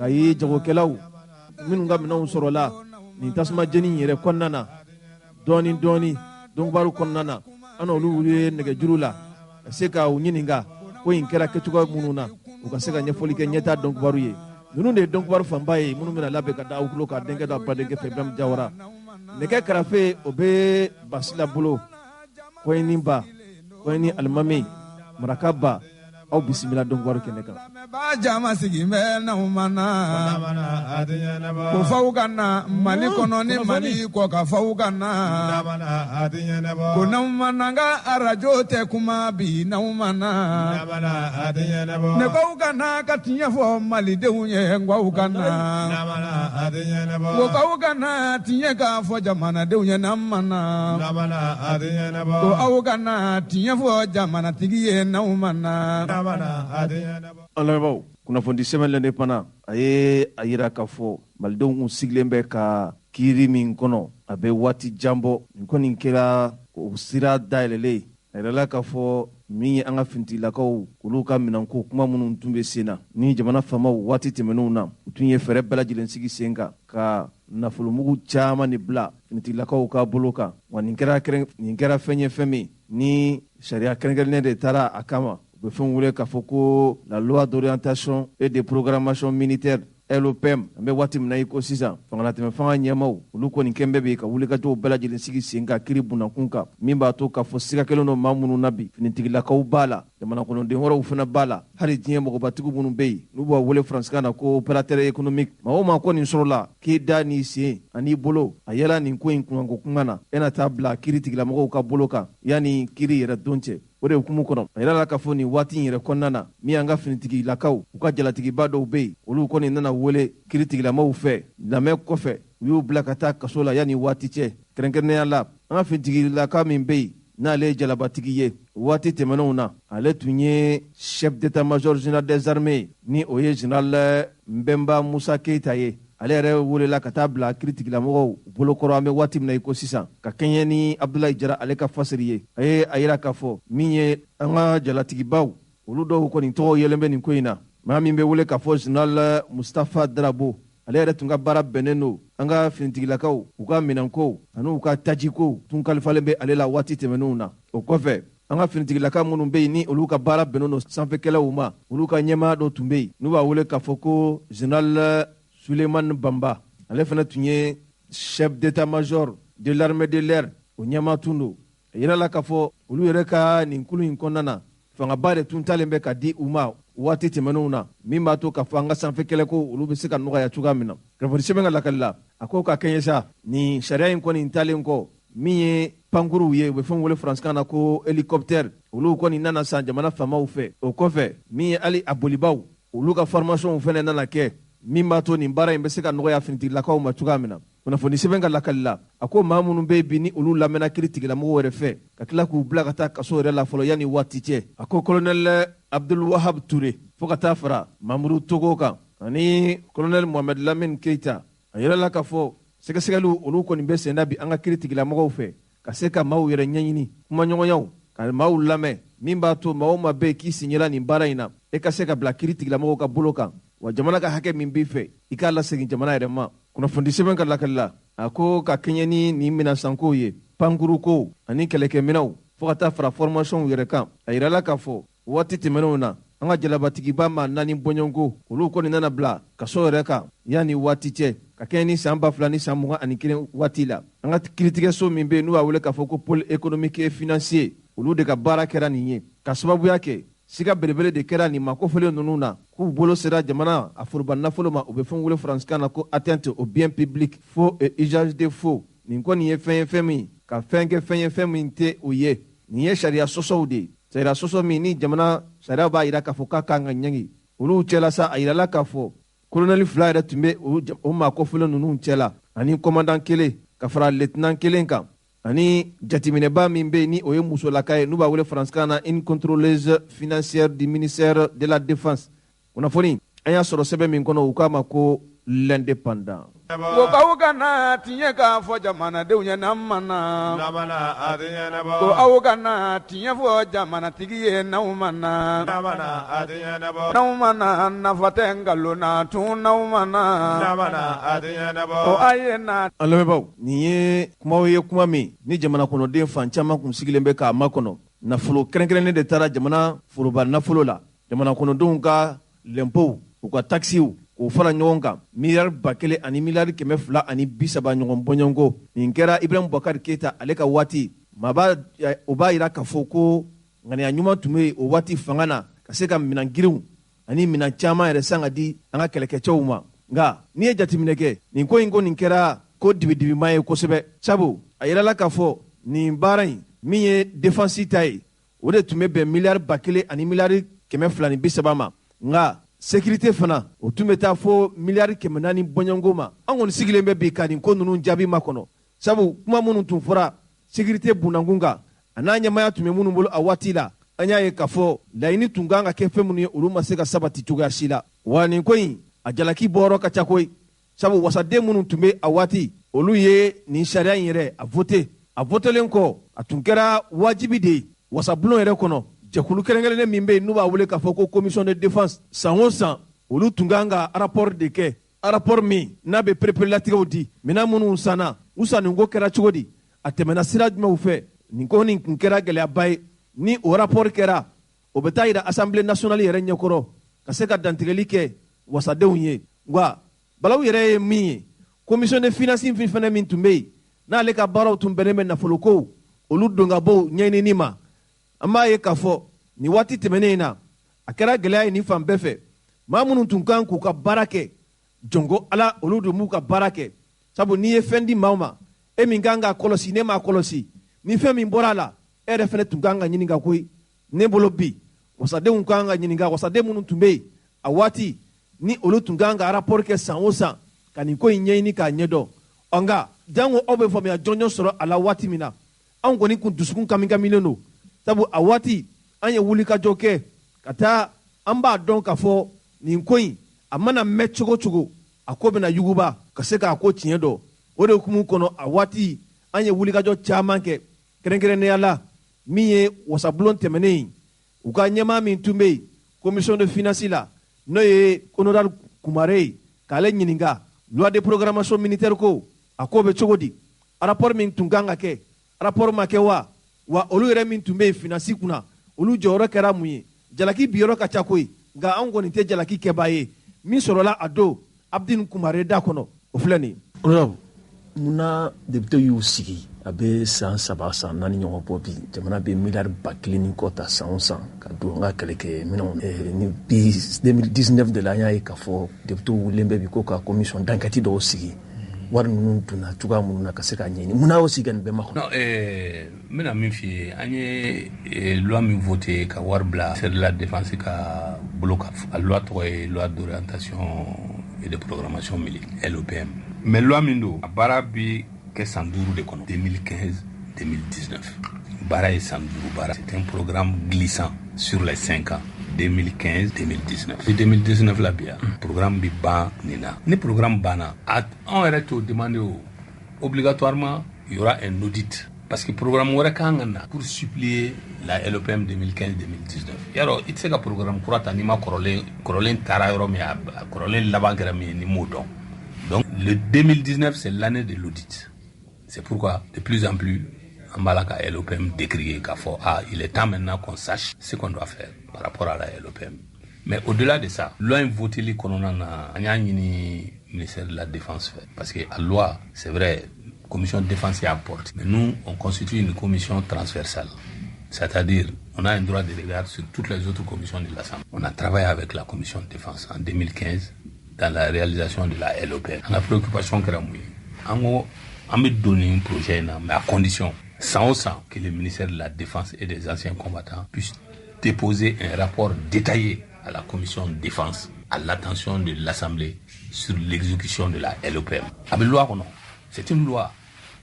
Kayi jagokɛlaw minnu ka minɛnw sɔrɔla nin tasuma jeni yɛrɛ kɔnɔna na dɔɔni dɔnkibaru kɔnɔna na an olu wuli nɛgɛjuru la ka se ka u ɲininka ko in kɛra kɛcogoya minnu na u ka se ka ɲɛfɔli kɛ ɲɛta dɔnkibaru ye ninnu de ye dɔnkibaru fanba ye minnu bɛna labɛn ka da aw tulo ka denkɛ da badenkɛ fɛ Ibrahima Jawara nɛgɛ karafe o bɛ Basila bolo Koyini Ba Koyini Alimami Maraka Ba aw bisimila dɔnkibaru kɛnɛ kan. Ba jama sigi bɛ n'aw mana ko faw ka na Mali kɔnɔ ni Mali kɔ ka faw ka na ko n'aw mana ka arajo tɛ kuma bi n'aw mana ne baw ka na ka tiɲɛ fɔ malidenw ye nk'aw ka na ko k'aw ka na tiɲɛ k'a fɔ jamanadenw ye n'an mana ko aw ka na tiɲɛ fɔ jamanatigi ye n'aw mana. Alabaaw kunnafoni sɛbɛn lɛnde pana a ye a yira k'a fɔ malidenw sigilen bɛ ka kiiri min kɔnɔ a bɛ waati jan bɔ nin kɔni kɛra o sira dayɛlɛlen a yirala k'a fɔ min ye an ka finitigilakaw olu ka minɛnko kuma minnu tun bɛ sen na ni jamana faamaw waati tɛmɛnenw na u tun ye fɛɛrɛ bɛɛ lajɛlen sigi sen kan ka nafolomugu caman de bila finitigilakaw ka bolo kan wa nin kɛra fɛn ye fɛn min ni sariya kɛrɛnkɛrɛnnen de taara a kama u bɛ fɛn wele k'a fɔ ko la loi d'orientation et de programmation militaire LOPM an bɛ waati min na i ko sisan fangalatɛmɛ fanga ɲɛmaw olu kɔni kɛn bɛɛ bɛ ka wulikajɔw bɛɛ lajɛlen sigi sen kan kiiri bunakun kan min b'a to k'a fɔ siga kelen don maa minnu na bi finitigilakaw b'a la jamana kɔnɔden wɛrɛw fana b'a la hali diɲɛ mɔgɔbatigiw minnu bɛ yen n'u b'a wele faransikan na ko opérateur économique maa o maa ko nin sɔrɔla k'i da n'i sen an'i bolo a yɛla nin ko in kunkanko kuma na e na taa bila kiiri tigilamɔgɔw ka bolo kan yanni kiiri yɛrɛ don cɛ o de hukumu kɔnɔ a yɛrɛ la k'a fɔ nin waati in yɛrɛ kɔnɔna na min y'an ka finitigilakaw u ka jalatigiba dɔw bɛ yen olu kɔni nana wele kiiritigilamaw fɛ lamɛn kɔfɛ u y'u bila ka taa kaso la yanni waati cɛ kɛrɛnkɛrɛnnenya la an ka finitigilaka min bɛ yen n'ale ye jalabatigi ye waati tɛmɛnenw na ale tun ye chef d'état-major général des armées ni o ye général Mbemba Musa Keita ye ale yɛrɛ welela ka taa bila kiiritigilamɔgɔw bolokɔrɔ an bɛ waati min na i ko sisan ka kɛɲɛ ni Abdulayi Jara ale ka fasiri ye a ye a yira k'a fɔ min ye an ka jalatigibaw olu dɔw kɔni tɔgɔ yɛlɛn bɛ nin ko in na maa min bɛ wele k'a fɔ général Mustafa Darabo ale yɛrɛ tun ka baara bɛnnen don an ka finitigilakaw u ka minɛnko ani u ka tajiko tun kalifalen bɛ ale la waati tɛmɛnenw na o kɔfɛ an ka finitigilaka minnu bɛ yen ni olu ka baara bɛnnen don sanfɛkɛlaw ma olu ka ɲɛmaa dɔ tun bɛ yen n'u b'a wele k'a fɔ ko général Suleiman Bamba ale fana tun ye chef d'état-major de l'armée de l'air o ɲɛmaa tun don a yirala k'a fɔ olu yɛrɛ ka nin kulu in kɔnɔna na fangaba de tun talen bɛ ka di u ma waati tɛmɛnenw na min b'a to k'a fɔ an ka sanfɛkɛlɛko olu bɛ se ka nɔgɔya cogoya min na kunnafoni sɛbɛn ka lakali la a ko ka kɛɲɛ sa nin sariya in kɔni talen kɔ min ye pankuruw ye u bɛ fɛn wele faransikan na ko hélicoptère olu kɔni nana san jamana faamaw fɛ o kɔfɛ min ye hali a bolibaw olu ka formation fana nana kɛ min b'a to nin baara in bɛ se ka nɔgɔya finitigilakaw ma cogoya min na kunnafoni sɛbɛn ka lakali la a ko maa minnu bɛ yen bi ni olu lamɛnna kiiritigilamɔgɔw yɛrɛ fɛ ka tila k'u bila ka taa kaso yɛrɛ la fɔlɔ yanni waati cɛ a ko colonel Abdul Wahab Touré fo ka taa fara Mamuru Togo kan ani colonel Mohamed Lamine Keita a yirala k'a fɔ sɛgɛsɛgɛliw olu kɔni bɛ sen na bi an ka kiiritigilamɔgɔw fɛ ka se ka maaw yɛrɛ ɲɛɲini kumaɲɔgɔnyaw ka maaw lamɛn min b'a to maa o maa bɛ yen k'i siɲɛla nin baara in na e ka se ka bila kiiritigilamɔgɔw ka bolo kan wa jamana ka hakɛ min b'i fɛ i k'a lasegin jamana yɛrɛ ma kunnafoni sɛbɛn ka lakali la a ko ka kɛɲɛ ni minasanko ye pankuruko ani kɛlɛkɛminɛw fɔɔ ka taa fara formation yɛrɛ kan a yirala k'a fɔ waati tɛmɛnenw na an ka jalabatigiba ma 4 bɔɲɔnko olu kɔni nana bila kaso yɛrɛ kan yanni waati cɛ ka kɛɲɛ ni san 2021 waati la an ka kiritigɛso min bɛ yen n'u b'a wele k'a fɔ ko pôle économique et financier olu de ka baara kɛra nin ye ka sababuya kɛ siga belebele de kɛra nin makofɔlen ninnu na k'u bolo sera jamana a foroba nafolo ma u bɛ fɛn wele faransikan na ko atteinte au bien public faux et usage de faux nin kɔni ye fɛn ye fɛn min ka fɛn kɛ fɛn ye fɛn min tɛ o ye nin ye sariya sɔsɔw de ye sariya sɔsɔ min ni jamana sariya b'a yira k'a fɔ k'a kan ka ɲɛŋi olu cɛla sa a yirala k'a fɔ kolonɛli 2 yɛrɛ tun bɛ o makofɔlen ninnu cɛla ani kɔmandan kelen ka fara lieutenant kelen kan ani jatiminɛba min bɛ yen ni o ye musolaka ye n'u b'a wele faransikan na une contrôleuse financière du ministère de la défense kunnafoni an y'a sɔrɔ sɛbɛn min kɔnɔ u k'a ma ko l'indépendant. Ko aw kana tiɲɛ k'a fɔ jamanadenw ye n'an ma na. Ko aw kana tiɲɛ fɔ jamanatigi ye n'aw ma na. N'aw ma na nafa tɛ nkalon na tun n'aw ma na. Ko a ye na. An lamɛnbaaw nin ye kumaw ye kuma min ni jamana kɔnɔden fan caman kun sigilen bɛ k'a makɔnɔ nafolo kɛrɛnkɛrɛnnen de taara jamana foroba nafolo la jamana kɔnɔdenw ka lɛnpow u ka taxiw k'o fara ɲɔgɔn kan miliyari 1,000 ani miliyari 230 ɲɔgɔn bɔɲɔnko nin kɛra Ibrahim Boubacar Keita ale ka waati o b'a yira k'a fɔ ko ŋaniya ɲuman tun bɛ o waati fanga na ka se ka minan girinw ani minan caman yɛrɛ san ka di an ka kɛlɛkɛcɛw ma nka n'i ye jateminɛ kɛ nin ko in ko nin kɛra ko dibidibima ye kosɛbɛ sabu a yirala k'a fɔ nin baara in min ye défense ta ye o de tun bɛ bɛn miliyari 1,000 ani miliyari 230 ma nka sécurité fana o tun bɛ taa fo miliyari 400 bɔɲɔnko ma an kɔni sigilen bɛ bi ka nin ko ninnu jaabi ma kɔnɔ sabu kuma minnu tun fɔra sécurité bunakun kan a n'a ɲɛmaya tun bɛ minnu bolo a waati la an y'a ye k'a fɔ laɲini tun kan ka kɛ fɛn minnu ye olu ma se ka sabati cogoya si la wa nin ko in a jalaki bɔyɔrɔ ka ca koyi sabu wasaden minnu tun bɛ a waati olu ye nin sariya in yɛrɛ a votelen kɔ a tun kɛra wajibi de ye wasabulon yɛrɛ kɔnɔ jɛkulu kɛrɛnkɛrɛnnen min bɛ yen n'u b'a wele k'a fɔ ko commission de défense san o san olu tun kan ka rapport de kɛ rapport min n'a bɛ pereperelatigɛw di minɛn minnu sanna u sanninko kɛra cogo di a tɛmɛna sira jumɛnw fɛ nin ko nin tun kɛra gɛlɛyaba ye ni o rapport kɛra o bɛ taa yira assemblée nationale yɛrɛ ɲɛkɔrɔ ka se ka dantigɛli kɛ wasadenw ye nka balawu yɛrɛ ye min ye commission de finance fin fana min tun bɛ yen n'ale ka baaraw tun bɛnnen bɛ nafolokow olu don ka bɔ ɲɛɲinini ma an b'a ye k'a fɔ nin waati tɛmɛnen in na a kɛra gɛlɛya ye nin fan bɛɛ fɛ maa minnu tun kan k'u ka baara kɛ jɔnko ala olu de m'u ka baara kɛ sabu n'i ye fɛn di maaw ma e min kan k'a kɔlɔsi ne m'a kɔlɔsi ni fɛn min bɔra a la e yɛrɛ fɛnɛ tun kan ka ɲininka koyi ne bolo bi wasadenw kan ka ɲininka wasaden minnu tun bɛ yen a waati ni olu tun kan ka rapport kɛ san o san ka nin ko in ɲɛɲini k'a ɲɛdɔn nka jango aw bɛ faamuya jɔnjɔn sɔrɔ a la waati min na anw kɔni kun dusukun kamikamilen don sabu a waati an ye wulikajɔ kɛ ka taa an b'a dɔn k'a fɔ nin ko in a mana mɛn cogo cogo a ko bɛna yuguba ka se k'a ko tiɲɛ dɔn o de hukumu kɔnɔ a waati an ye wulikajɔ caman kɛ kɛrɛnkɛrɛnnenya la min ye wasabulon tɛmɛnen ye u ka ɲɛmaa min tun bɛ yen commission de finance la n'o ye honorable Kumare ye k'ale ɲininka loi de programmation militaire ko a ko bɛ cogo di rapport min tun kan ka kɛ rapport ma kɛ wa olu yɛrɛ min tun bɛ yen finance kunna olu jɔyɔrɔ kɛra mun ye jalaki biyɔrɔ ka ca koyi nka anw kɔni tɛ jalaki kɛbaa ye min sɔrɔla a don Abdin Kumare da kɔnɔ o filɛ nin ye. munna député y'u sigi a bɛ san 3 san 4 ɲɔgɔn bɔ bi jamana bɛ miliyari 1,000 ni kɔ ta san o san ka don an ka kɛlɛkɛminɛnw ni bi 2019 de la an y'a ye k'a fɔ député wulilen bɛ bi ko ka commission d'enquête dɔw sigi wari ninnu donna cogoya minnu na ka se k'a ɲɛɲini munna y'o sigi ka nin bɛɛ makɔnɔ. non n bɛna min f'i ye an ye loi min voté ka wari bila ministère de la défense ka bolo kan a loi tɔgɔ ye loi d'orientation et de programmation militaire LOPM mais loi min don a baara bi kɛ san 5 de kɔnɔ 2015-2019 baara ye san 5 baara c'est un programme glissant sur les 5 ans 2015-2019 et 2019 la bi programme bi ban nin na ni programme banna on yɛrɛ t'o demander obligatoirement il y aura un audit parce que programme wɛrɛ kan ka na pour suppléer la LOPM 2015-2019 yarɔ i tɛ se ka programme kura ta n'i ma kɔrɔlen taara yɔrɔ min a kɔrɔlen laban kɛra min ye ni m'o dɔn Donc le 2019, c'est l'année de l'audit. C'est pourquoi, de plus en plus, en Malaka LOPM décrié qu'à fort, il est temps maintenant qu'on sache ce qu'on doit faire par rapport à la LOPM. Mais au-delà de ça, loi voté les colonnes ministère de la Défense fait. Parce que la loi, c'est vrai, commission de défense y apporte. Mais nous, on constitue une commission transversale. C'est-à-dire, on a un droit de regard sur toutes les autres commissions de l'Assemblée. On a travaillé avec la commission de défense en 2015 dans la réalisation de la LOPM. La préoccupation que nous avons donné un projet, mais à condition, sans que le ministère de la Défense et des anciens combattants puissent déposer un rapport détaillé à la commission de défense, à l'attention de l'Assemblée sur l'exécution de la LOPM. Avec loi ou non, c'est une loi.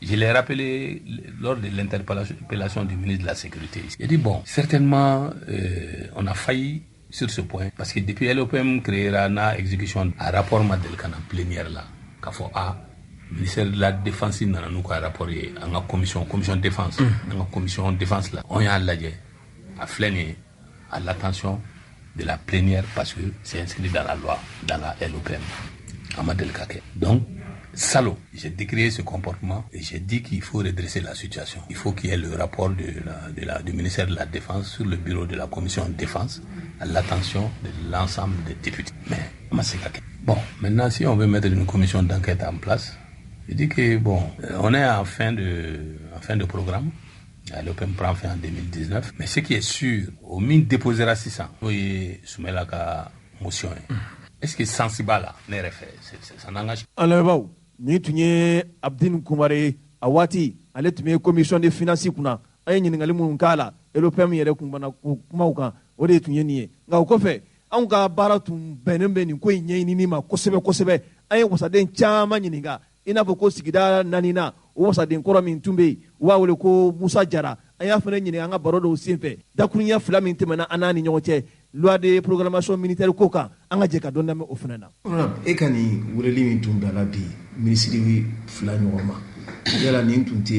Je l'ai rappelé lors de l'interpellation du ministre de la Sécurité. Il a dit, bon, certainement, on a failli sur ce point, parce que depuis LOPM créera na exécution un rapport modèle en plénière là, qu'a fait le ministère de la Défense, il a un rapport à la commission de défense, dans la commission de défense là, on y a l'adjet à fléner à l'attention de la plénière parce que c'est inscrit dans la loi, dans la LOPM, en modèle Kake. Donc, salaud, j'ai décrié ce comportement et j'ai dit qu'il faut redresser la situation. Il faut qu'il y ait le rapport du ministère de la Défense sur le bureau de la commission de défense à l'attention de l'ensemble des députés. Mais, bon, maintenant, si on veut mettre une commission d'enquête en place, je dis que, bon, on est en fin de programme. L'OPM prend fin en 2019. Mais ce qui est sûr, au mine déposera 600. Oui, soumet la motion. Est-ce que sensible là, n'est fait, ça n'engage pas. Alors, ni tunye Abdin Koumare awati ale tume commission des finances kuna ay ngali mun kala LOPM yere kumbana kumauka ode tunye niye nga ukofe an ka bara tum benembe ni ko nyeni ni ma kosebe ay wasaden chama nyininga ina ko sigida nanina wasaden koro min tumbe wa wole ko Musa Jara aya fane nyini anga barodo sinfe dakunya flamin temana anani nyoche loi de programmation militaire koka anga jeka dondame ofnana e kani wuleli min tumba la bi ministre fla nyoma yala ni tunte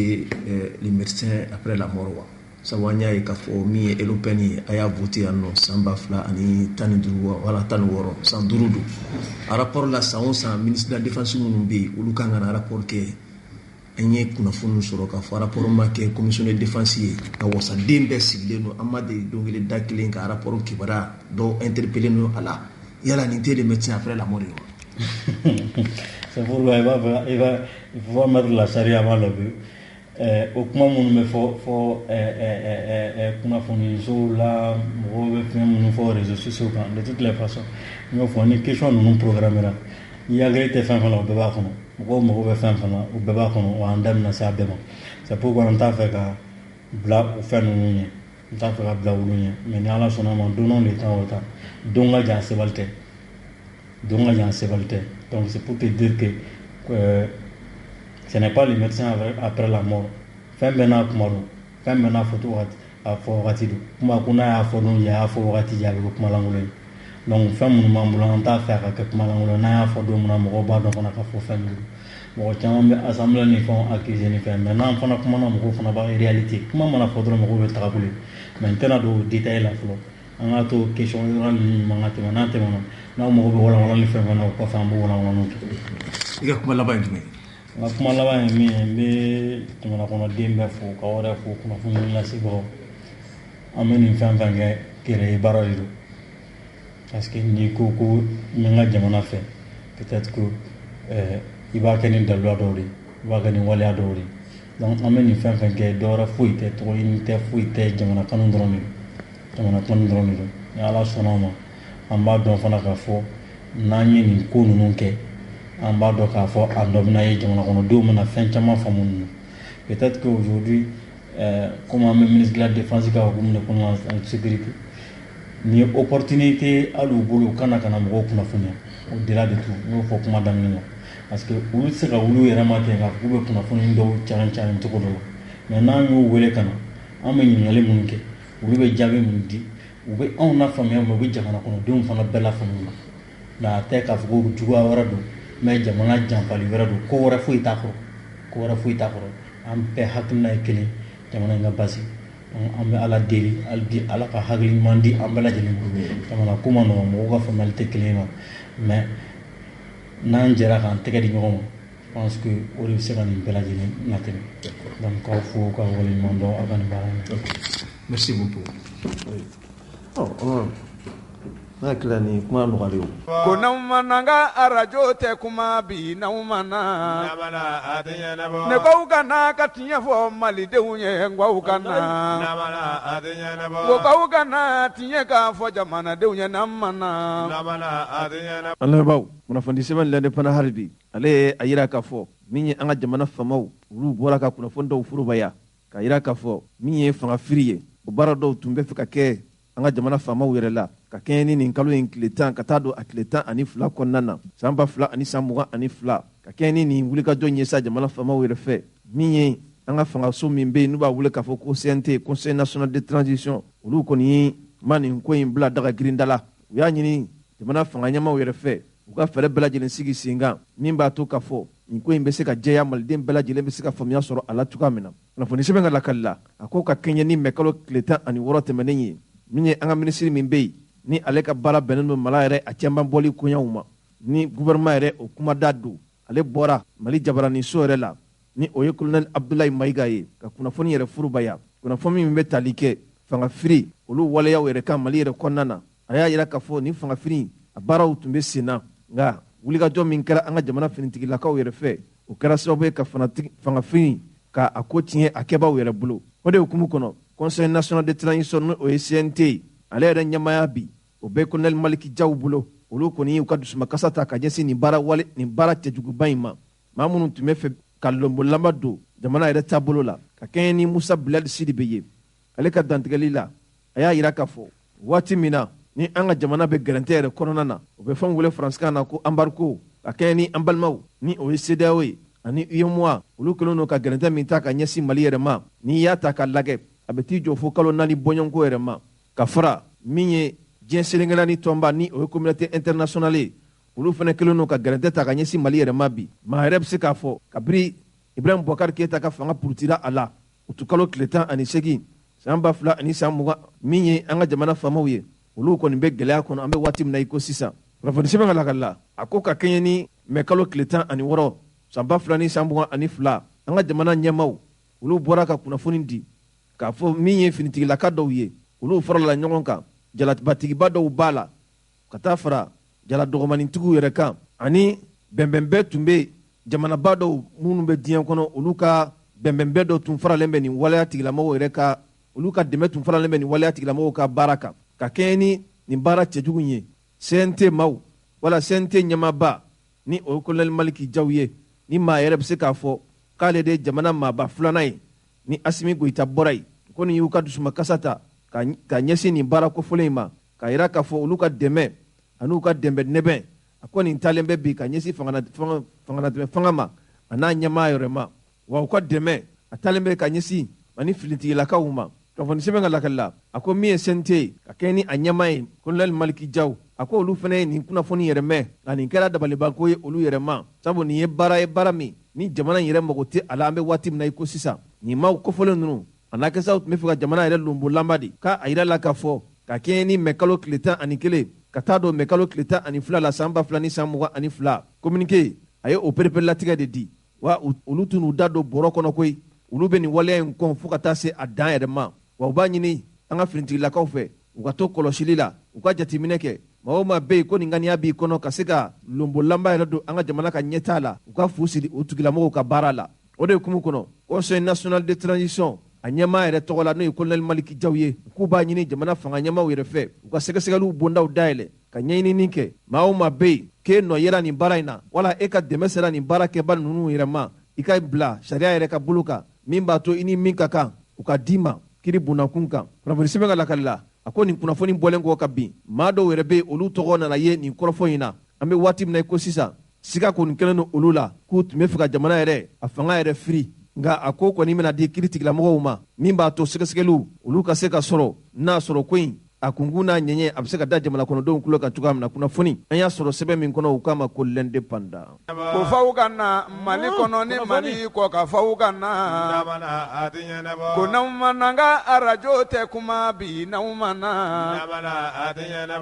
les médecins après la mort sawanya e ka fo mi elopeni aya voté anno samba fla ani taniduru wala tanworo sans durudu a rapport la sa ministre de la défense munumbi ulukanga na rapport ke enye kuna funu soro ka fo rapport ma ke commission de défense ka wasa dembe sigle no amade dongele dakile ka rapport ki bara do interpeller no ala yala ni té les médecins après la mort. C'est pour lui il faut mettre la charia avant le but. Au moment où me faut kuna funu so la mo be mun fo réseaux sociaux kan de toutes les façons nous faut une question nous programmer là il y a gré fin fana be ba kono mo be fin fana o be ba kono o andam na sa be mo c'est pourquoi on t'a fait ka bla ou faire nous on t'a fait ka bla ou nous mais ni ala sona mo donnons le temps au temps donga ja sebalte donc c'est pour te dire que ce n'est pas le médecin après la mort. Fin bena kumaro, fin bena photo a fo watido. Kuma kuna a fo don ya fo wati ya be kuma langulo. Donc fin mun mambulan ta faire ka kuma langulo na fo do mun mo ba don kana ka fo fin du. Mo chama be assemblée ni font accuser ni fin. Maintenant fana kuma na mo fana ba réalité. Kuma mana fo do mo be takabule. Maintenant do détail la flo. Anga to question ni mangate manate mono. Na mo be wala ni fin fana ko fa mo wala no. Iga kuma la ba ndime. La kuma laban ye min ye n bɛ jamana kɔnɔden bɛɛ fo ka wɛrɛ fo kunnafoni lasebagaw an bɛ nin fɛn fɛn kɛ kɛlɛ baara de don parce que n'i ko ko n bɛ n ka jamana fɛ peut-être que i b'a kɛ ni daluya dɔw de i b'a kɛ ni waleya dɔw de donc an bɛ nin fɛn fɛn kɛ dɔwɛrɛ foyi tɛ tɔgɔ ɲini tɛ foyi tɛ jamana kanu dɔrɔn de don jamana kanu dɔrɔn de don ni ala sɔnna ma an b'a dɔn fana k'a fɔ n'an ye nin ko ninnu kɛ an b'a dɔn k'a fɔ a dɔ bɛna ye jamana kɔnɔdenw bɛna fɛn caman faamu ninnu peut-être que aujourd'hui comme an bɛ ministre de la défense ka hukumu de kɔnɔ en sécurité ni opportunité hali u bolo u kana mɔgɔw kunnafoniya au-delà de tout n y'o fɔ kuma daminɛ la parce que olu tɛ se ka wuli u yɛrɛ ma ten k'a fɔ k'u bɛ kunnafoni dɔw carin cogo dɔ la mais n'an y'u wele ka na an bɛ ɲininkali minnu kɛ olu bɛ jaabi minnu di u bɛ anw lafaamuya mais u bɛ jamana kɔnɔdenw fana bɛɛ lafaamuya nka a tɛ k'a fɔ ko juguya wɛrɛ don mais jamana janfali wɛrɛ don ko wɛrɛ foyi t'a kɔrɔ an bɛɛ hakilina ye kelen jamana in ka basi an bɛ ala deli ala ka hakili ɲuman di an bɛɛ lajɛlen ma jamana ko ma nɔgɔn mɔgɔw ka faamuyali tɛ kelen ma mais n'an jɛra k'an tɛgɛ di ɲɔgɔn ma je pense que o de bɛ se ka nin bɛɛ lajɛlen latɛmɛ donc k'aw fo k'aw waleɲuman dɔn aw ka nin baara in na. Merci beaucoup. N'a ni kuma nɔgɔlen o. Ko n'aw ma n'an ka arajo tɛ kuma bi n'aw ma na. Ne k'aw ka na ka tiɲɛ fɔ malidenw ye n k'aw ka na. Ko k'aw ka na tiɲɛ k'a fɔ jamanadenw ye n'an ma na. An lamɛnbaaw kunnafoni sɛbɛn l'indépendant hali bi ale ye a yira k'a fɔ min ye an ka jamana faamaw olu bɔra ka kunnafoni dɔw furubaya k'a yira k'a fɔ min ye fanga firi ye o baara dɔw tun bɛ fɛ ka kɛ an ka jamana faamaw yɛrɛ la ka kɛɲɛ ni nin kalo in tile 10 ka taa don a tile 12 kɔnɔna na san 2022 ka kɛɲɛ ni nin wulikajɔ ɲɛsa jamana faamaw yɛrɛ fɛ min ye an ka fangaso min bɛ yen n'u b'a wele k'a fɔ ko CNT Conseil national de transition olu kɔni ye ma nin ko in bila daga girinda la u y'a ɲini jamana fanga ɲɛmaw yɛrɛ fɛ u ka fɛɛrɛ bɛɛ lajɛlen sigi sen kan min b'a to k'a fɔ nin ko in bɛ se ka jɛya maliden bɛɛ lajɛlen bɛ se ka faamuya sɔrɔ a la cogoya min na kunnafoni sɛbɛn ka lakali la a ko ka kɛɲɛ ni mɛ kalo tile 16 tɛmɛnen ye min ye an ka minisiri min bɛ yen ni ale ka baara bɛnnen don mala yɛrɛ a cɛnbanbɔli koɲaw ma ni gouvernement yɛrɛ o kumada don ale bɔra mali jabarani so yɛrɛ la ni o ye colonel Abdoulaye Mayiga ye ka kunnafoni yɛrɛ furubaya kunnafoni min bɛ tali kɛ fanga firi olu waleyaw yɛrɛ kan mali yɛrɛ kɔnɔna na a y'a yira k'a fɔ ni fanga firi a baaraw tun bɛ sen na nka wulikajɔ min kɛra an ka jamana finitigilakaw yɛrɛ fɛ o kɛra sababu ye ka fanga firi ka a ko tiɲɛ a kɛbaw yɛrɛ bolo o de hukumu kɔnɔ Conseil national de transition n'o ye CNT ale yɛrɛ ɲɛmaya bi o bɛ colonel Maliki Jaw bolo olu kɔni y'u ka dusumakasa ta ka ɲɛsin nin baara cɛjuguba in ma maa minnu tun bɛ fɛ ka lɔnbolama don jamana yɛrɛ taabolo la ka kɛɲɛ ni Musa Bilali Sidibe ye ale ka dantigɛli la a y'a yira k'a fɔ waati min na ni an ka jamana bɛ gɛrɛntɛ yɛrɛ kɔnɔna na o bɛ fɛn wele faransikan na ko embargo ka kɛɲɛ ni an balimaw ni o ye CEDEAO ye ani UEMOA olu kɛlen don ka gɛrɛntɛ min ta ka ɲɛsin Mali yɛrɛ ma n'i y'a ta ka lajɛ a bɛ t'i jɔ fo kalo 4 bɔɲɔgɔnko yɛrɛ ma ka fara min ye diɲɛ selengɛla ni tɔnba ni o ye communauté internationale ye olu fana kɛlen don ka gɛrɛntɛ ta ka ɲɛsin Mali yɛrɛ ma bi maa yɛrɛ bɛ se k'a fɔ kabiri Ibrahim Boubacar Keita ka fanga purutira a la u tu kalo tile 18 san 2020 min ye an ka jamana faamaw ye olu kɔni bɛ gɛlɛya kɔnɔ an bɛ waati min na i ko sisan kunnafoni sɛbɛn ka lakali la a ko ka kɛɲɛ ni mɛ kalo tile 16 san 2022 an ka jamana ɲɛmaw olu bɔra ka kunnafoni di k'a fɔ min ye finitigilaka dɔw ye olu farala ɲɔgɔn kan jalabatigiba dɔw b'a la ka taa fara jala dɔgɔmanintigiw yɛrɛ kan ani bɛnbɛnbɛn tun bɛ jamanaba dɔw minnu bɛ diɲɛ kɔnɔ olu ka bɛnbɛnbɛn dɔ tun faralen bɛ nin waleya tigilamɔgɔw yɛrɛ ka olu ka dɛmɛ tun faralen bɛ nin waleya tigilamɔgɔw ka baara kan ka kɛɲɛ ni nin baara cɛjugu ye CNT maw wala CNT ɲɛmaaba ni o ye colonel Maliki Jaw ye ni maa yɛrɛ bɛ se k'a fɔ k'ale de ye jamana maaba filanan ye ni Asimi Goyita bɔra yen ko nin y'u ka dusumakasa ta ka ɲɛsin nin baara kofɔlen in ma k'a yira k'a fɔ olu ka dɛmɛ an'u ka dɛmɛ nɛbɛn a ko nin talen bɛ bi ka ɲɛsin fanganatɛmɛ fanga ma a n'a ɲɛmaa yɛrɛ ma wa u ka dɛmɛ a talen bɛ ka ɲɛsin ani filitigilakaw ma kunnafoni sɛbɛn ka lakali la a ko min ye CNT ye ka kɛɲɛ ni a ɲɛmaa ye colonel Maliki Jaw a ko olu fana ye nin kunnafoni yɛrɛ mɛn nka nin kɛra dabalibako ye olu yɛrɛ ma sabu nin ye baara min ni jamana yɛrɛ mago tɛ a la an bɛ waati min na i ko sisan nin maaw kofɔlen ninnu a n'a kɛ saw tun bɛ fɛ ka jamana yɛrɛ lonbolama de k'a yira la k'a fɔ ka kɛɲɛ ni mɛ kalo tile 11 ka taa don mɛ kalo tile 12 la san 2022 communiqué a ye o perepere-latigɛ de di wa olu tun n'u da don bɔrɔ kɔnɔ koyi olu bɛ nin waleya in kɔn fo ka taa se a dan yɛrɛ ma wa u b'a ɲini an ka finitigilakaw fɛ u ka to kɔlɔsili la u ka jateminɛ kɛ maa o maa bɛ yen ko nin ŋaniya b'i kɔnɔ ka se ka lonbolanba yɛrɛ don an ka jamana ka ɲɛtaa la u ka fu siri o tigilamɔgɔw ka baara la o de hukumu kɔnɔ Conseil national de transition a ɲɛmaa yɛrɛ tɔgɔ la n'o ye colonel Maliki Jaw ye k'u b'a ɲini jamana fanga ɲɛmaw yɛrɛ fɛ u ka sɛgɛsɛgɛliw bondaw dayɛlɛ ka ɲɛɲinini kɛ maa o maa bɛ yen k'e nɔ yera nin baara in na wala e ka dɛmɛ sera nin baarakɛba ninnu yɛrɛ ma i ka bila sariya yɛrɛ ka bolo kan min b'a to i ni min ka kan u ka d'i ma kiri bonnakun kan kunnafoni sɛbɛn ka lakali la a ko nin kunnafoni bɔlen kɔ ka bin maa dɔw yɛrɛ bɛ yen olu tɔgɔ nana ye nin kɔrɔfɔ in na an bɛ waati min na i ko sisan siga kɔni kɛlen don olu la k'u tun bɛ fɛ ka jamana yɛrɛ a fanga yɛrɛ firi nka a ko kɔni bɛna di kiiri tigilamɔgɔw ma min b'a to sɛgɛsɛgɛliw olu ka se ka sɔrɔ n'a sɔrɔ ko in a kunkun n'a ɲɛɲɛ a bɛ se ka da jamana kɔnɔdenw tulo kan cogoya min na kunnafoni an y'a sɔrɔ sɛbɛn min kɔnɔ u k'a ma ko l'indépendant ko faw ka na Mali kɔnɔ ni Mali kɔ ka faw ka na ko n'aw ma na n ka arajo tɛ kuma bi n'aw ma na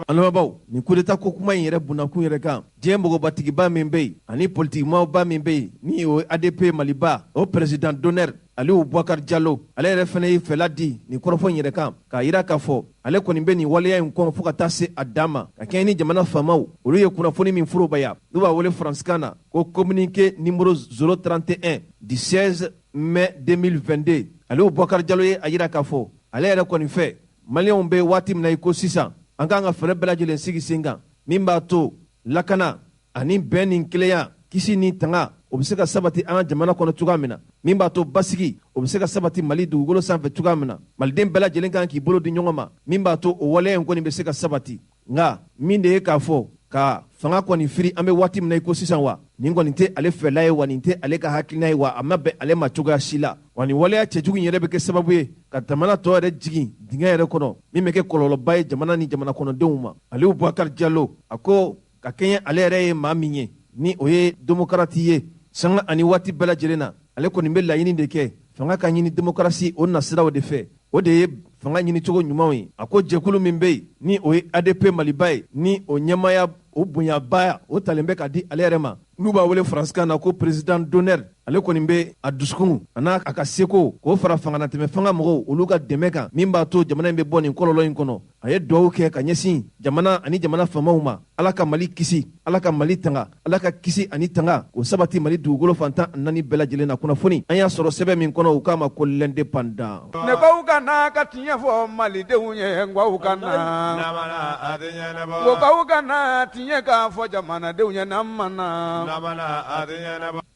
an lamɛnbaaw nin coup d'état ko kuma in yɛrɛ bunakun yɛrɛ kan diɲɛ mɔgɔbatigiba min bɛ yen ani politikimawba min bɛ yen ni o ye ADP Maliba o président d'honneur Aliou Boubacar Diallo ale yɛrɛ fana ye fɛla di nin kɔrɔfɔ in yɛrɛ kan k'a yira k'a fɔ ale kɔni bɛ nin waleya in kɔnɔ fo ka taa se a dan ma ka kɛɲɛ ni jamana faamaw olu ye kunnafoni min furubaya n'u b'a wele faransikan na ko communiqué numéro 031 du 16 mai 2022 Aliou Boubacar Diallo ye a yira k'a fɔ ale yɛrɛ kɔni fɛ maliyɛnw bɛ waati min na i ko sisan an k'an ka fɛɛrɛ bɛɛ lajɛlen sigi sen kan min b'a to lakana ani bɛn ni kelenya kisi ni tanga o bɛ se ka sabati an ka jamana kɔnɔ cogoya min na min b'a to basigi o bɛ se ka sabati Mali dugukolo sanfɛ cogoya min na maliden bɛɛ lajɛlen kan k'i bolo di ɲɔgɔn ma min b'a to o waleya in kɔni bɛ se ka sabati nka min de ye k'a fɔ ka fanga kɔni firi an bɛ waati min na i ko sisan wa nin kɔni tɛ ale fɛla ye wa nin tɛ ale ka hakilina ye wa a ma bɛn ale ma cogoya si la wa nin waleya cɛjugu in yɛrɛ bɛ kɛ sababu ye ka jamana tɔ yɛrɛ jigin dingɛ yɛrɛ kɔnɔ min bɛ kɛ kɔlɔlɔba ye jamana ni jamana kɔnɔdenw ma Aliou Boubacar Diallo a ko ka kɛɲɛ ale yɛrɛ ye maa min ye ni o ye démocrate ye sanga ani waati bɛɛ lajɛlen na ale kɔni bɛ laɲini de kɛ fanga ka ɲini démocratie o nasiraw de fɛ o de ye fanga ɲini cogo ɲumanw ye a ko jɛkulu min bɛ yen ni o ye ADP Maliba ye ni o ɲɛmaya o bonyaba o talen bɛ ka di ale yɛrɛ ma n'u b'a wele faransikan na ko président d'honneur ale kɔni bɛ a dusukun a n'a a ka seko k'o fara fanganatɛmɛ fanga mɔgɔw olu ka dɛmɛ kan min b'a to jamana in bɛ bɔ nin kɔlɔlɔ in kɔnɔ a ye dugawu kɛ ka ɲɛsin jamana ani jamana faamaw ma ala ka Mali kisi ala ka Mali tanga ala ka kisi ani tanga o sabati Mali dugukolo fantan naani bɛɛ lajɛlen na kunnafoni an y'a sɔrɔ sɛbɛn min kɔnɔ u k'a ma ko l'indépendant ne k'aw ka na ka tiɲɛ fɔ malidenw ye n k'aw ka na ko k'aw ka na tiɲɛ k'a fɔ jamanadenw ye n'an ma na